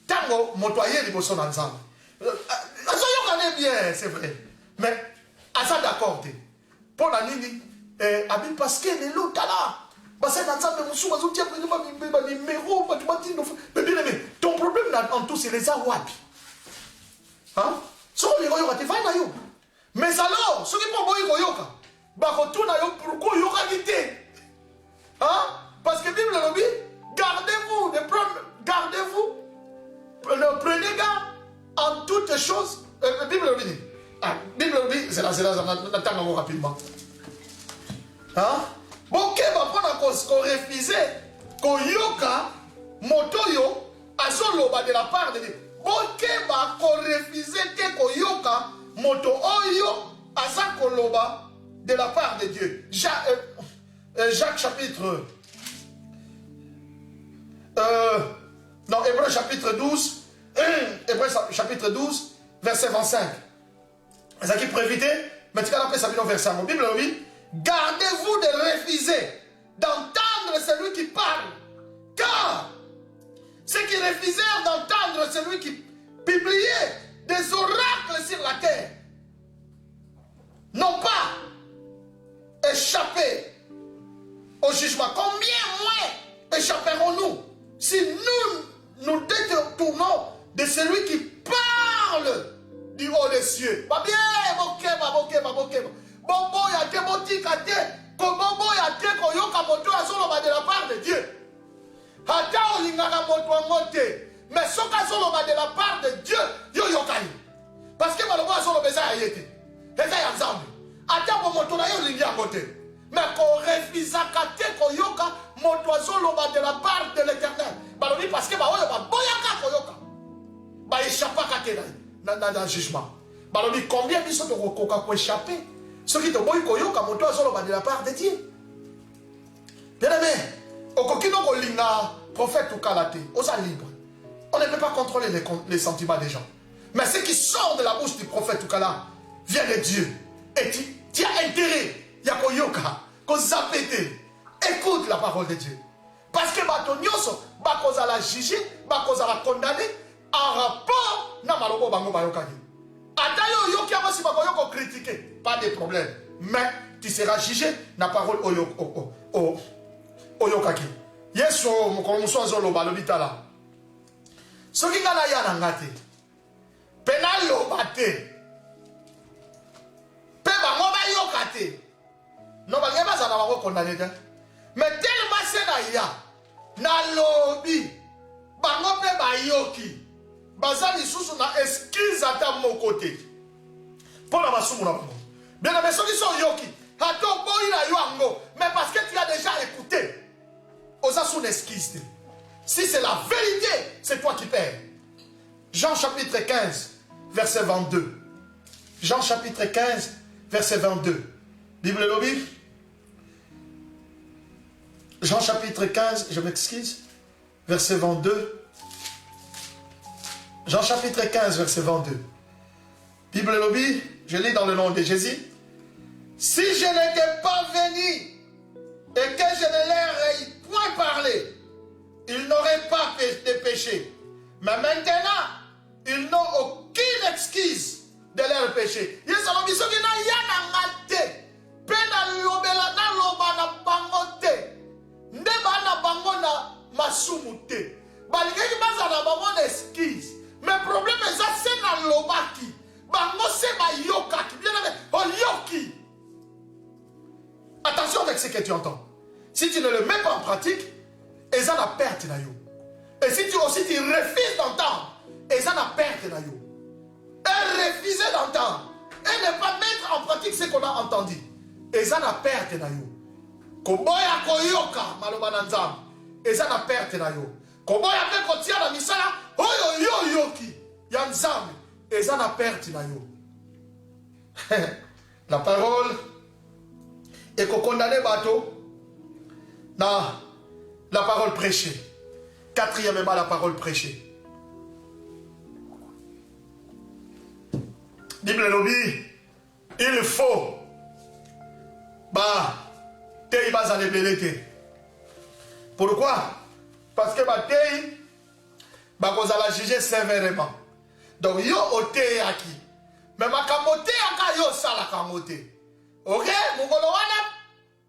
tango motoyer liboso na Nzambe azo yo connaît bien c'est vrai mais asa d'accord te pour la nini abi parce que les lots là parce que dans Nzambe musu bazo tia ko ba numéro ba tu bati no mais ton problème en tout c'est les awapi. Hein? Ce qui est yoka, tu vas na yo. Mais alors, ce qui est pas bon yoka, bah retourne à yo pourquoi yoka quitté. Hein? Parce que Bible le dit, gardez-vous, prenez garde en toutes choses. Bible le dit. Ah, Bible le dit, c'est là, on attend rapidement. Hein? Bon, ok, bah prendre qu'on refusé, qu'on yoka, motoyo, à son loba de la part de Dieu. Bokeba ko refuser te ko yoka moto oyo asa koloba de la part de Dieu. Jacques chapitre Hébreu chapitre 12 Hébreu chapitre 12 verset 25. Ça qui pour éviter mais tu vas appeler ça verset en Bible oui, gardez-vous de refuser d'entendre celui qui parle car ceux qui refusèrent d'entendre celui qui publiait des oracles sur la terre n'ont pas échappé au jugement. Combien moins échapperons-nous si nous nous détournons de celui qui parle du haut des cieux? Bah bien, Bobo ya te botika te, ko bobo ya te ko yoka moto azoloba de la part de Dieu. Hata olingaka moto ngote, mais soka soloba de la part de Dieu, yo yokani. Parce que maloba soloba za yete. Eza ya Nzambe. Hata bo moto na yo lingi ngote. Mais ko refusaka te ko yoka moto azoloba de la part de l'Éternel. Balobi parce que ba oyo ba boyaka ko yoka. Ba échappaka te dans jugement. Balobi combien biso to koka ko échapper? Ceux qui te boy ko yoka moto azoloba de la part de Dieu. Bien aimé, okokino ko linga prophète ou kalate, osa libre. On ne peut pas contrôler les sentiments des gens. Mais ce qui sort de la bouche du prophète ou kala vient de Dieu. Et tu as intérêt, yako yoka, ko zapete. Écoute la parole de Dieu. Parce que bato nyoso, bakoza la juger, bakoza la condamner en rapport na malobo bango bayokani. Atayo yoki amasi bako yoko critiquer, pas de problème. Mais tu seras jugé na parole oyokaki. Yeso mukomuso azolo balobita la. Soki ngana ya nangate. Penalo bate. Pe bango ba yokate. No ba ngeba za na bako condamner. Mais tellement c'est na ya. Na lobi. Bango pe ba yoki. Bazali susu na excuse ata mon côté. Pona masumu na bango. Bien mais soki so yoki. Hato boy na yo ango. Mais parce que tu as déjà écouté. Osa son excuse. Si c'est la vérité, c'est toi qui perds. Jean chapitre 15, verset 22. Jean chapitre 15, verset 22. Bible lobby. Jean chapitre 15, je m'excuse, verset 22. Jean chapitre 15, verset 22. Bible lobby, je lis dans le nom de Jésus. Si je n'étais pas venu et que je ne leur ai point parlé, ils n'auraient pas de péché. péché. Mais maintenant, ils n'ont aucune excuse de leur péché. Ils sont mis sur qui n'a ngate. Pena lobela na loba na bangote. Ndeba na bangona masumute. Balingeki baza na bango excuse. Mais problème est ça c'est na lobaki. Bango c'est ba yokaki. Bien aimé, on yoki. Attention avec ce que tu entends. Si tu ne le mets pas en pratique, et ça n'a perte na yo. Et si tu aussi tu refuses d'entendre, et ça n'a perte na yo. Et refuser d'entendre, et ne pas mettre en pratique ce qu'on a entendu, et ça n'a perte na yo. Koboya koyoka maloba na nzambe, et ça n'a perte na yo. Koboya pe kotia na misala, oyo yo yoki ya nzambe, et ça n'a perte na yo. La parole est condamné bateau. Non, la parole prêchée. Quatrièmement, la parole prêchée. Bible lobby, il faut tei baza lebelete. Pourquoi? Parce que tei bakozala juger sévèrement. Donc yo ote aki. Mais makamote aka yo sala kamote. OK, mongolo wana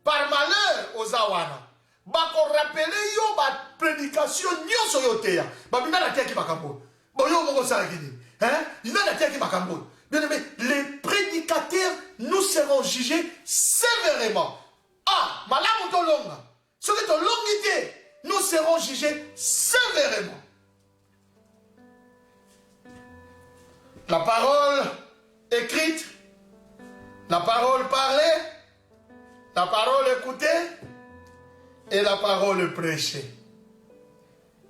par malheur ozawana. Bako rappeler yo ba prédication nyonso yo teya. Ba bina na tia ki bakambo. Bo yo mongo sala kini. Hein? Ina na tia ki bakambo. Bien aimé, les prédicateurs nous seront jugés sévèrement. Ah, malamu to longa. Ce que to longité, nous serons jugés sévèrement. La parole écrite, la parole parlée, la parole écoutée et la parole prêchée.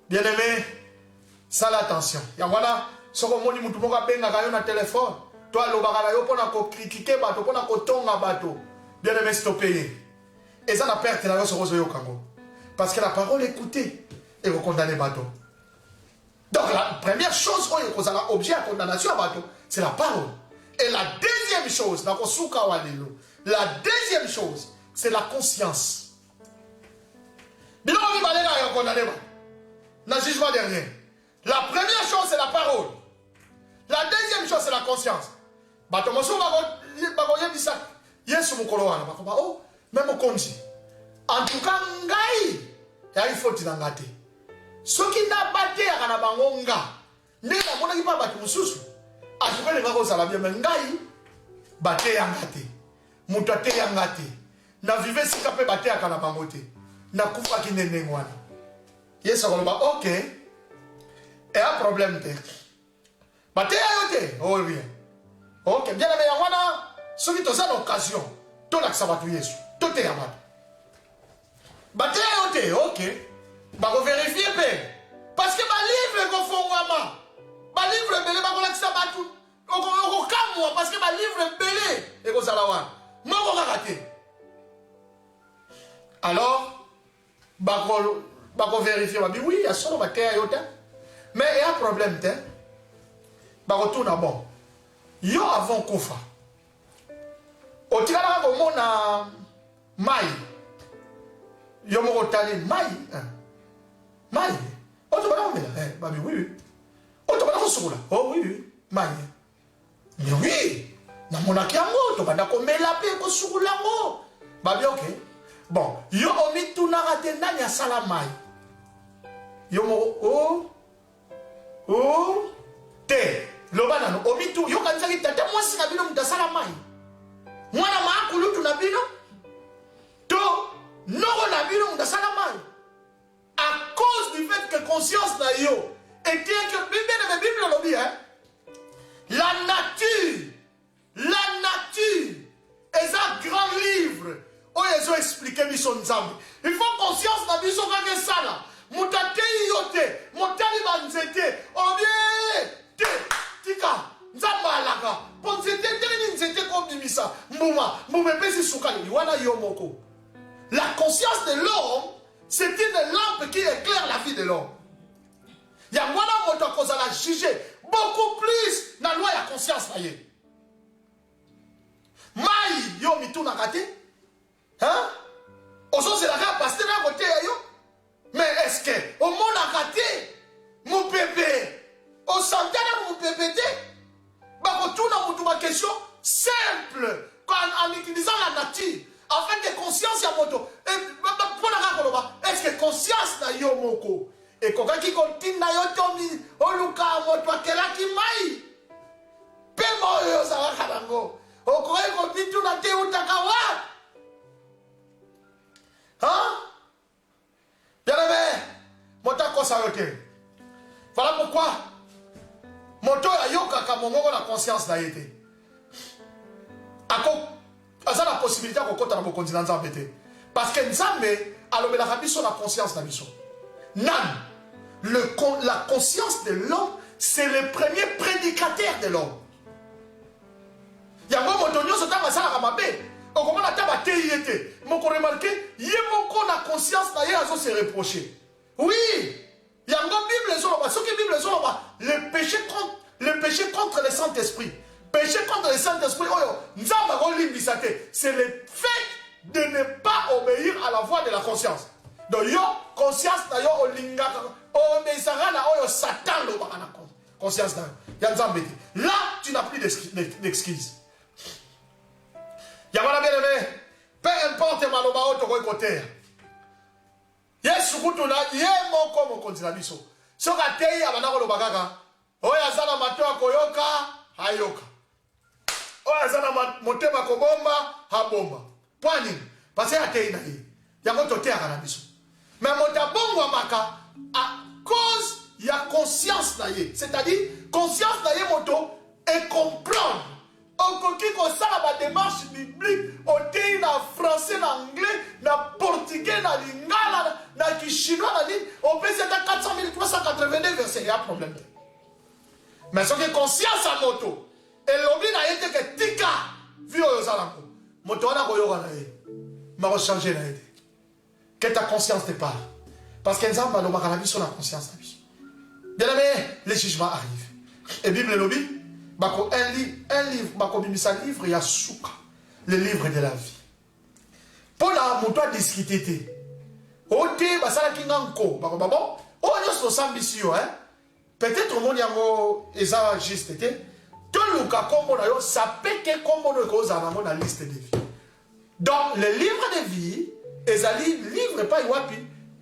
Bien aimé, ça l'attention. Yamwana, ce qu'on moni mutu moka benga kayo na téléphone. Toi lo bagala yo pona ko critiquer bato, pona ko tonga bato. Bien aimé, stopper. Et ça n'a perte la yo soko yo kango. Parce que la parole écoutée et vous condamnez bateau. Donc la première chose qu'on a objet à condamnation à bateau, c'est la parole. Et la deuxième chose, la deuxième chose, c'est la conscience. Dans le jugement dernier, la première chose, c'est la parole. La deuxième chose, c'est la conscience. Même au conji. En tout cas, il faut dire que ce qui n'a pas été à la bangonga, n'est pas battu au sous. En tout cas, les gars, ça va bien, mais ngai, batté yangate, moutate yangate, n'a vivé si capé batté à Kanabangote, n'a koufa qui n'est n'engwana. Yes, on va, ok, et un problème, batté ayote, oh bien, ok, bien, mais yangwana, ce qui te donne l'occasion, tout l'accès Yesu, tout est amat. Batté ayote, ok. Bah on vérifie parce que ma livre confondama ma livre belé ba kola kisa batu oko kamwa parce que ma livre belé et ko salawa moko kakate alors ba ko vérifier ba bi oui ya solo ba terre yota mais il y a un problème te ba retourne bon yo avant kofa o tikala ko mona mai yo moko tali mai Maï, oh tu vas là, bah oui, oui. Oh tu vas là, oh oui, oui, Maï. Mais oui, na mon akiango, tu vas là, comme la paix, ko sukulango. Bah bien ok. Bon, yo omi tu na raté na nya sala Maï. Yo mo te, loba na no omi tu yo kanza ki tata moi si na bino mtasala Maï. Mwana ma akulu tu na bino. To no na bino mtasala Maï. À cause du fait que conscience n'a yo et bien que la Bible l'a dit, hein, la nature est un grand livre où ils ont expliqué mission nzambe. Il faut conscience n'a biso kake sala mutate yote motali banzete obie te tika nzamba alaka ponzete teni nzete ko bimisa mbuma pesi sukali wana yo moko. La conscience de l'homme, c'est une lampe qui éclaire la vie de l'homme. Il y a moins de gens qui ont jugé beaucoup plus dans la loi et la conscience. Maï, yo mitou na kate. Hein? Au sens c'est la carte parce que là côté yo. Mais est-ce que au monde a kate, mon moto est-ce que conscience na yo moko et kokaki kotinda yo tomi oluka moto akelaki mai pemo yo zalaka nango okoki kobituna te utaka wa bien-aimé moto akosa yo te. Voilà pourquoi moto ayokaka mongongo na conscience na ye te aza na possibilité akokota na bokonzi na nzambe te parce que nzambe alobelaka biso na conscience na biso nan la conscience de l'homme c'est le premier prédicateur de l'homme yango moto nyonso ntango asalaka mabe okomona ata bateyi ye te moko remarke ye moko na conscience na ye azo se reprocher oui yango bible ezoloba soki bible ezoloba le péché contre le Saint-Esprit péché contre le Saint-Esprit oyo nzambe akolimbisa te c'est le fait de ne pas obéir à la voix de la conscience donc yo conscience na yo olingaka obeisaka na oyo Satan lobaka na conscience na yo ya nzambe te là tu n'as plus d'excuse yango na bien-aimé peu importe maloba oyo tokoki koteya yesu kutu na ye moko mokonzi na biso soki ateyi abanda koloba kaka oyo aza na mato akoyoka ayoka oyo aza na motema kobomba abomba mpo nini parce ateyi na ye yango toteyaka na biso mais moto abongwamaka à cause ya conscience na ye c'est-à-dire conscience na ye moto ecomprendre okoki kosala badémarche biblique oteyi na français na anglais na portugais na lingala na kishinois na nini opesi ata 400 382 verset ya problème te mais soki conscience ya moto elobi na ye te ke tika vi oyo ozalango moto wana koyoka na ye makochange na ye te que ta conscience te parle parce que nzambe alobaka na biso na conscience na biso bien-aimé les jugements arrivent et bible elobi un livre bakobimisa livre ya suka le livre de la vie mpo na moto adiscute te ote basalaki nga nko bakoba bon oyo nyonso tosambisi yo peut-être omoni yango eza juste te toluka kombo na yo sapeke kombo no ekozala nango na liste de vie donc le livre de vie ezali livre epai wapi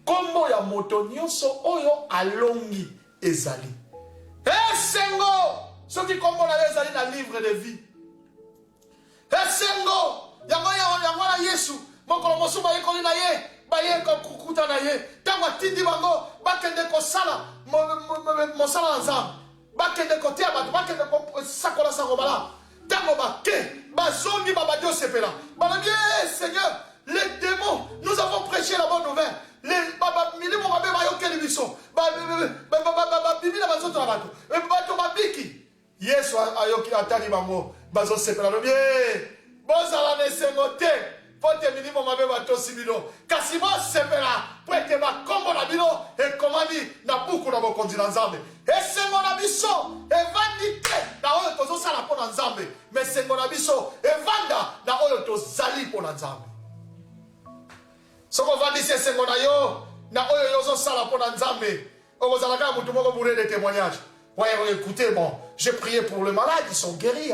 kombo ya moto nyonso oyo alongi ezali esengo soki kombo na yo ezali na livre de vie esengo yango na yesu mokolo mosusu bayekoli na ye bayeka kukuta na ye ntango atindi bango bakende kosala mosala na nzambe bakende koteya bato bakende kosakola sango malamu ntango bake bazongi babadi osepela balobi seigneur les démons nous avons prêché la bonne nouvelle milimo mabe bayokeli biso babibi na banzoto na bato babiki yesu ayoki atali bango bazosepela lobi bozala na esengo te po te milimo mabe batosi bino kasi bosepela po ete bakombo na bino ekomami na buku na bokonzi na nzambe esengo na biso evandi te na oyo tozosala mpo na nzambe me esengo na biso evanda na oyo tozali mpo na nzambe soki ovandisi esengo na yo na oyo yozosala mpo na nzambe okozalaka ya motu moko bourré de témoignage. Ouais, écoutez, bon, j'ai prié pour le malade, ils sont guéris.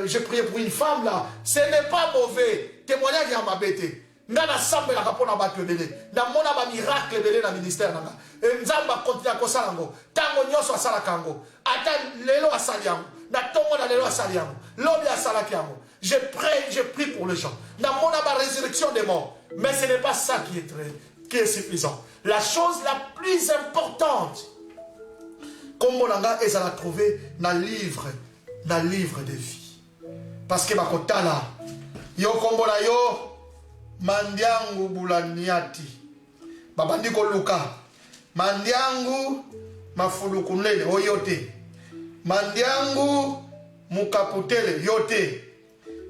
J'ai prié pour une femme là. Ce n'est pas mauvais. Témoignage à ma bête. Nana sambe la kapona batu belé. Na mona ba miracle belé na ministère nanga. Nzamba continue kosa nango. Tango nyoso asala kango. Ata lelo asali yango. Na tongo na lelo asali yango. Lobi asala yango. Je prie pour les gens. Na mona ba résurrection des morts. Mais ce n'est pas ça qui est suffisant. La chose la plus importante, comme on a ezala trouvé dans le livre de vie. Parce que bakotala yo kombo na yo mandiangu bulaniati. Babandi ko luka. Mandiangu mafulukunele oyote. Mandiangu mukaputele yote.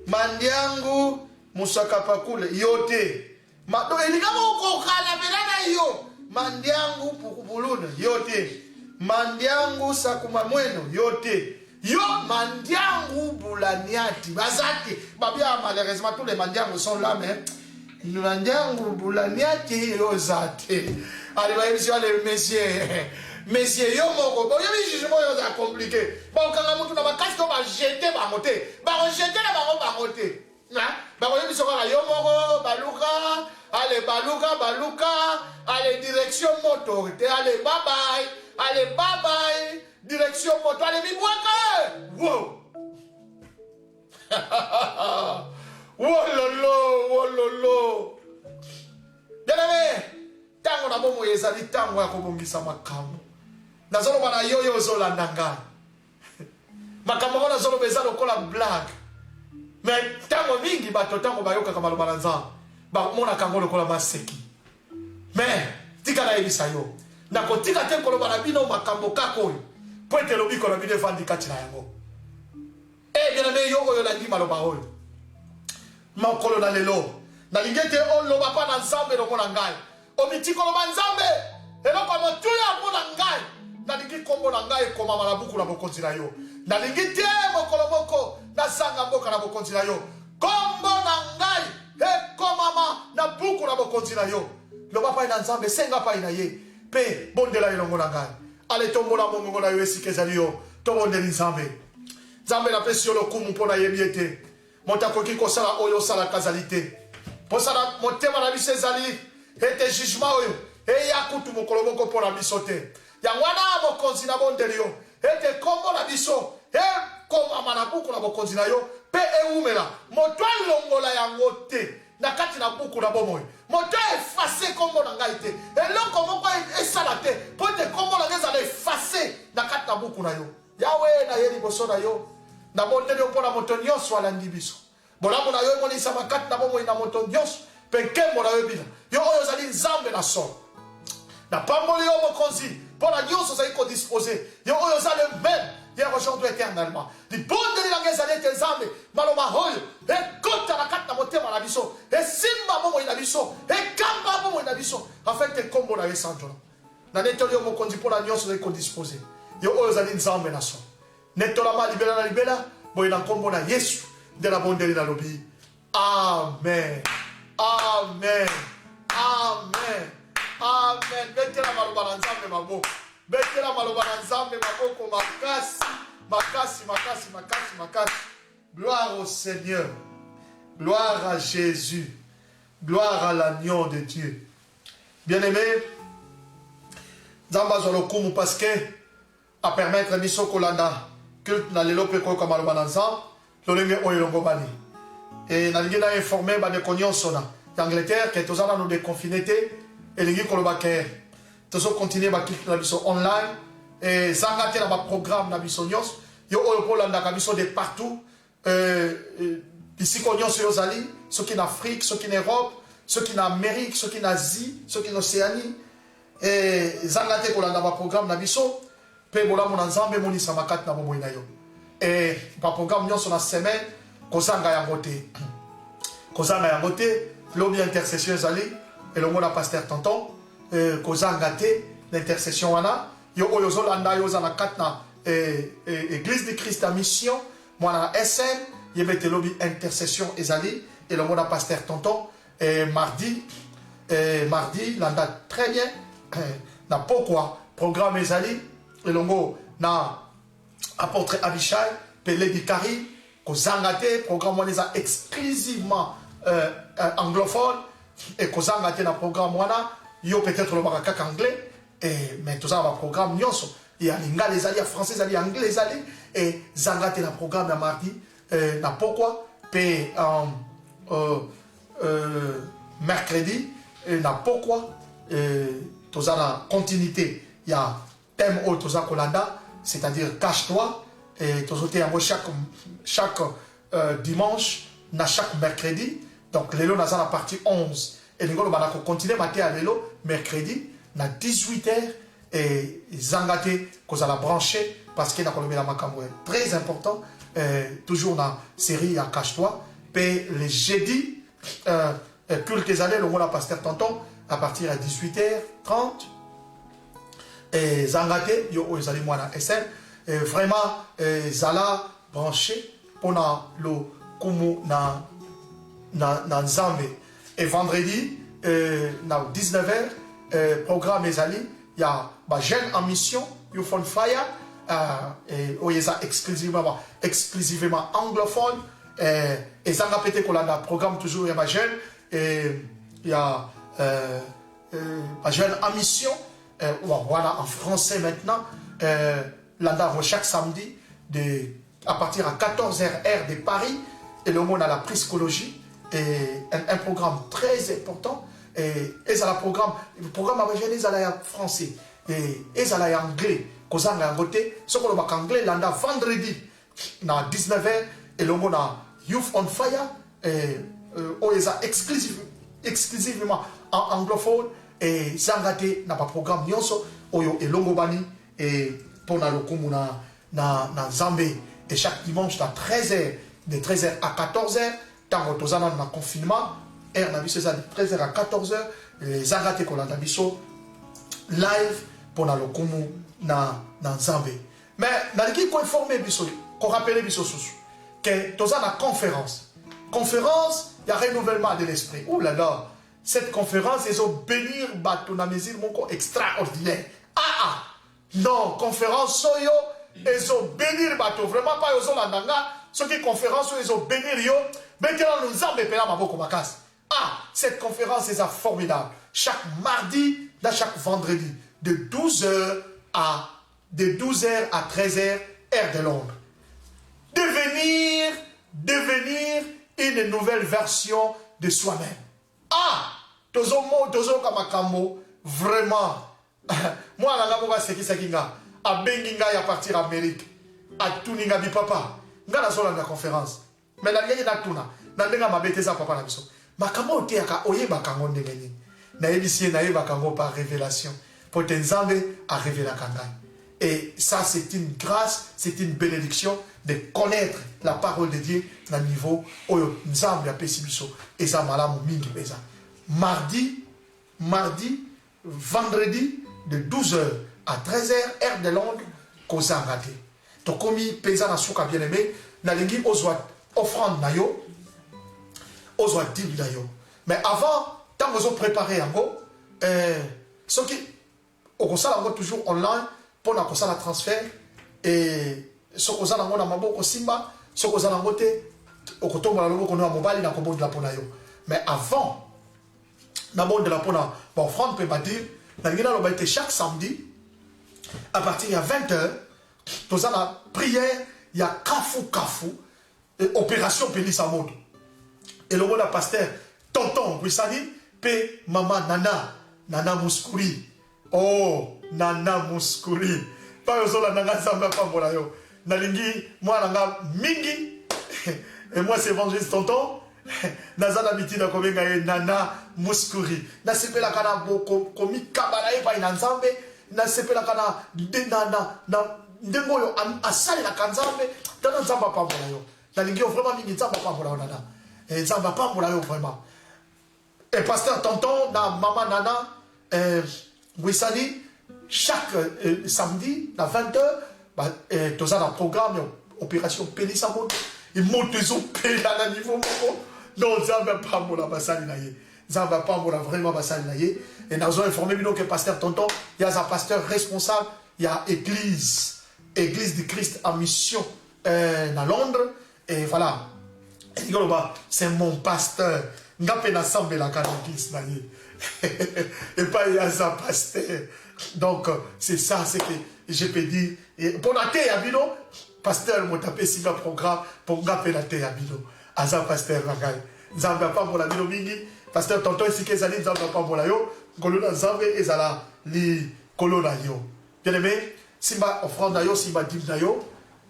Mandiangu musakapakule yote. Mado eligamo ko kala belana yo. Mandiangu pukubuluna yote. Mandiangu sakuma mweno yote. Yo mandiangu bulaniati. Bazati. Babia malheureusement tous les mandiangu sont là mais mandiangu bulaniati yozate. Allez va émission les messieurs yo moko. Bon yo jugement yo za compliqué. Bon quand mutu na bakasi to ba jeter ba moté. Ba rejeter na ba moté. bakoye biso kaka yo moko baluka allez direction moto te allez bye bye direction moto allez mibwaka wow wololo bien-aimé tango na bomo ezali tango ya kobongisa makambo nazoloba na yo ozolanda ngai makambo ngo nazoloba eza lokola blague mais tango mingi bato tango bayokaka maloba na nzambe bamonaka yango lokola maseki mais tika nayebisa yo nakotika te koloba na bino makambo kaka oyo po ete lobiko na bino evandi kati na yango bien-aimé yo oyo nalindi maloba oyo mokolo na lelo nalingi ete oloba mpa na nzambe elongo na ngai omiti koloba nzambe eloko ya motuya mpo na ngai nalingi nkombo na ngai ekomama na buku na bokonzi na yo nalingi te mokolo moko nazanga mboka na bokonzi na yo nkombo na ngai ekomama na buku na bokonzi na yo loba pai na nzambe senga pai na ye mpe bondela elongo na ngai ale tombola mongongo na yo esika ezali yo tobondeli nzambe nzambe napesi yo lokumu mpo nayebi ete moto akoki kosala oyo osalaka azali te mposala motema na biso ezali ete jugement oyo eya kutu mokolo moko mpo na biso te yango wana bokonzi na bondeli yo ete nkombo na biso ekomama na buku na bokonzi na yo mpe ewumela moto alongola yango te na kati na buku na bomoi moto efase nkombo na ngai te eloko moko esala te mpo ete nkombo na ngai ezala efase na kati na buku na yo yawe naye liboso na yo nabondeli yo mpo na moto nyonso alandi biso bolamu na yo emonisama kati na bomoi na moto nyonso mpe nkembo na yo ebila yo oyo ozali nzambe na solo napamboli yo mokonzi mpo na nyonso ozali kodispose yo oyo oza le même hier aujourd'hui éternellement libondeli na ngai ezali ete nzambe maloba oyo ekota na kati na motema na biso esimba bomoi na biso ekamba bomoi na biso afin te nkombo na yo esanjola na netoli yo mokonzi mpo na nyonso ozali kodispose yo oyo ozali nzambe na solo netolama libela na libela boye na nkombo na yesu nde na bondeli nalobi amen amen amen amen betela maloba na nzambe maboko betela maloba na nzambe maboko makasi gloire au Seigneur gloire à Jésus gloire à l'agneau de Dieu bien-aimé nzambe azwa lokumu parce que a permettre biso kolanda culte na lelo mpe koyoka maloba na nzambe lolenge oyo elongo bani e nalingi na informe bandeko nyonso na d'Angleterre ke toza nano déconfiné te elingi koloba ke tozokontinue baculte na biso online ezanga te na baprogramme na biso nyonso yo oyo mpo olandaka biso de partout bisika nyonso yo ozali soki na Afrique soki na Europe soki na Amérique soki na Asie soki na Océanie ezanga te kolanda baprogramme na biso mpe bolamu na nzambe emonisama kati na bomoi na yo baprogramme nyonso na semaine kozanga yango te lobi intercession ezali elongo na pasteur tonton kozanga te l'intercession wana yo oyo ozolanda yo oza na kati na église de Christ à mission mwana na SN yebe te lobi intercession ezali elongo na pasteur tonton mardi landa très bien na pokwa programme ezali elongo na apôtre Abishai Pelé Dikari kozanga te programme wana eza exclusivement anglophone et kozanga te na programme wana yo peut-être lobaka kaka anglais mais tozala ba programme nyonso ya lingala ezali ya français ezali ya anglais ezali et zanga te na programme ya mardi na pokwa pe mercredi na pokwa tozala na continuité ya thème oyo toza kolanda c'est-à-dire cache-toi et tozote yango chaque dimanche na chaque mercredi donc lelo naza na partie 11 et lingolo bana ko continuer maté à lelo mercredi na 18h et zangate kozala branché parce que na kolomela makambo très important toujours na série ya cache-toi pe le jeudi culte ezali longo na pasteur tonton à partir à 18h30 et zangate yo ezali mwana SN vraiment zala branché pour le kumu na nzambe et vendredi na 19h programme ezali ya ba jeune en mission you font fire et oyeza exclusivement anglophone et ça m'a pété qu'on a un programme toujours, il y a ma jeune, et il y a ma jeune en mission, voilà, en français maintenant, là, chaque samedi, à partir à 14h heure de Paris, et le monde a la psychologie, et un programme très important, et ça le programme avec jeune, ils allaient français, et ils allaient anglais, qu'on a côté, ce qu'on a anglais, là, vendredi, à 19h, et le monde a Youth on Fire, et ils a exclusivement en anglophone, et ça n'a pas programme, et Longobani, et pour le coup, na Zambé, et chaque dimanche, à 13h, de 13h à 14h, tant que nous avons un confinement, et on a vu ça de 13h à 14h, les agatés qu'on a vu live pour le coup, na Zambé. Mais, dans l'équipe qu'on informe, qu'on rappelle, que nous avons une conférence. Conférence, il y a renouvellement de l'esprit. Ouh là là, cette conférence, ils ont bénir Batona Mesir, mon extraordinaire. Non, conférence, soyo, ils ont bénir Bato. Vraiment pas, ils ont la nanga. Ce qui est conférence, ils ont bénir yo. Maintenant, nous avons béni ma boko makas. Cette conférence est formidable. Chaque mardi, dans chaque vendredi, de 12h à 13h, heure de Londres. Devenir une nouvelle version de soi-même. Tozo Kamakamo, vraiment. Moi, la c'est qui ça qui a benginga à partir d'Amérique. À Tuninga bi papa. Nga la zola na conférence. Mais la ngeni na tuna. Na ndenga mabeteza papa na biso. Makamo te aka oye bakango ndengeni. Na ebisie na ye bakango par révélation. Pour t'enzambe à révéler kanga. Et ça, c'est une grâce, c'est une bénédiction de connaître la parole de Dieu à un niveau où Nzambe a pesibiso. Et ça, malamu mingi pesa. Mardi, vendredi, de 12h à 13h, heure de Londres, qu'on a raté. Donc, comme pesa na souka bien aimé, na lingi ozwa offrande na yo, ozwa dîme na yo. Mais avant, tant que vous préparez un go, ce qui, on a toujours online, pour la transfert et ce qu'on a dans mon maboko simba ce qu'on a dans côté au coton la logo qu'on a mobile na kobo de la ponayo mais avant na monde de la pona bon Franck peut pas dire na ngina lo baité chaque samedi à partir de 20h tous la prière il y a kafu opération Pélis à mode et le monde a pasteur tonton Wissani pe maman nana Mouskouri Nana Mouskouri. Pas aux autres, Nana Zamba Pambola yo. Nalingi, moi, Nana Mingi. Et moi, c'est évangéliste tonton. Nazana Miti na komenga Nana Mouskouri. Na sepe la kana komi kabala e pa inanzambe. Na sepe la kana na ndengo yo asali la kanzambe. Nana Zamba Pambola yo. Nalingi yo vraiment mingi Zamba Pambola yo nana. Et Zamba Pambola yo vraiment. Et pasteur tonton, na maman Nana. Wissani, chaque samedi, à 20h, tu as un programme, opération Pélis à mode. Ils montent des opérations à niveau. Non, ça ne va pas mon ambassade. Ça ne va pas mon vraiment ambassade. Et nous avons informé que le pasteur Tonton, il y a un pasteur responsable, il y a Église du Christ en mission à Londres. Et voilà. C'est mon pasteur. Et pas il y a un pasteur. Donc, c'est ça, c'est que je peux dire. Pour la terre, Abino, pasteur m'a tapé sur le programme pour gapper la terre, Abino. Aza pasteur, Ragaï. Zamba pas pour la Bino Mingi. Pasteur Tonton, ici, qu'est-ce que Zamba pas pour la yo. Colonna Zamba et Zala, li Colonna yo. Bien aimé, Simba offrande na yo, Simba dim na yo.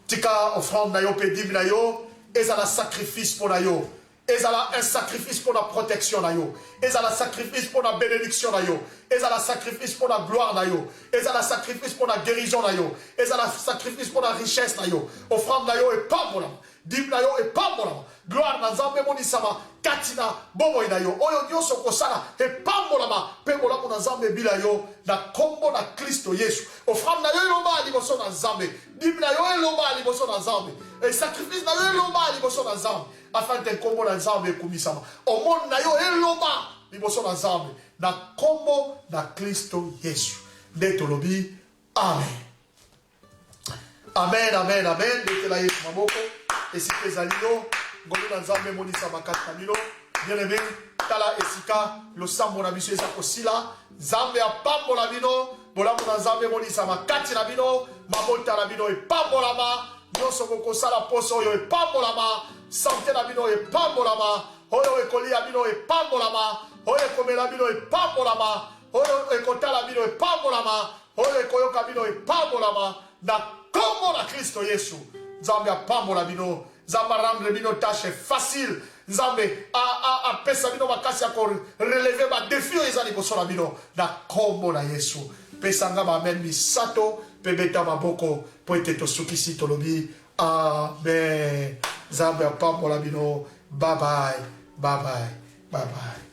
Tika offrande na yo, pédim na yo. Et Zala sacrifice pour la yo. Et ça un sacrifice pour la protection nayo. Et ça un sacrifice pour la bénédiction nayo. Et ça un sacrifice pour la gloire nayo. Et ça un sacrifice pour la guérison nayo. Et ça un sacrifice pour la richesse nayo. Offrande nayo et pas pour la. Dim nayo et pas pour la. Gloire na Nzambe monisama. Katina bomo nayo. Oyo nyoso kosala et pas pour la. Pe mola mo Nzambe bilayo na kombo na Kristo Yesu. Offrande nayo elomba liboso na Nzambe. Dim nayo elomba liboso na Nzambe. Et sacrifice nayo elomba liboso na Nzambe. Afin de kombo na Nzambe kumisama. O monde na yo elomba liboso na Nzambe. Na kombo na Kristo Yesu. Nde tolobi. Amen. Amen, amen, amen. Nde tela Yesu maboko. Et si tes alliés, ngolu na nzambe monisa makati na bino bien-aimé tala esika losambo na biso eza kosila nzambe apambola bino bolamu na nzambe monisa makati na bino mabota na bino epambolama nyonso bokosala poso oyo epambolama sante na bino epambolama oyo ekolia bino epambolama oyo ekomela bino epambolama oyo ekotala bino epambolama oyo ekoyoka bino epambolama na kombo na Kristo Yesu nzambe apambola bino nzambe arendre bino tâche facile nzambe apesa bino makasi ya koreleve badefi oyo eza liboso na bino na kombo na Yesu pesa nga amen misato mpe beta maboko po ete tosukisi tolobi amen nzambe apambola bino bye bye bye bye bye bye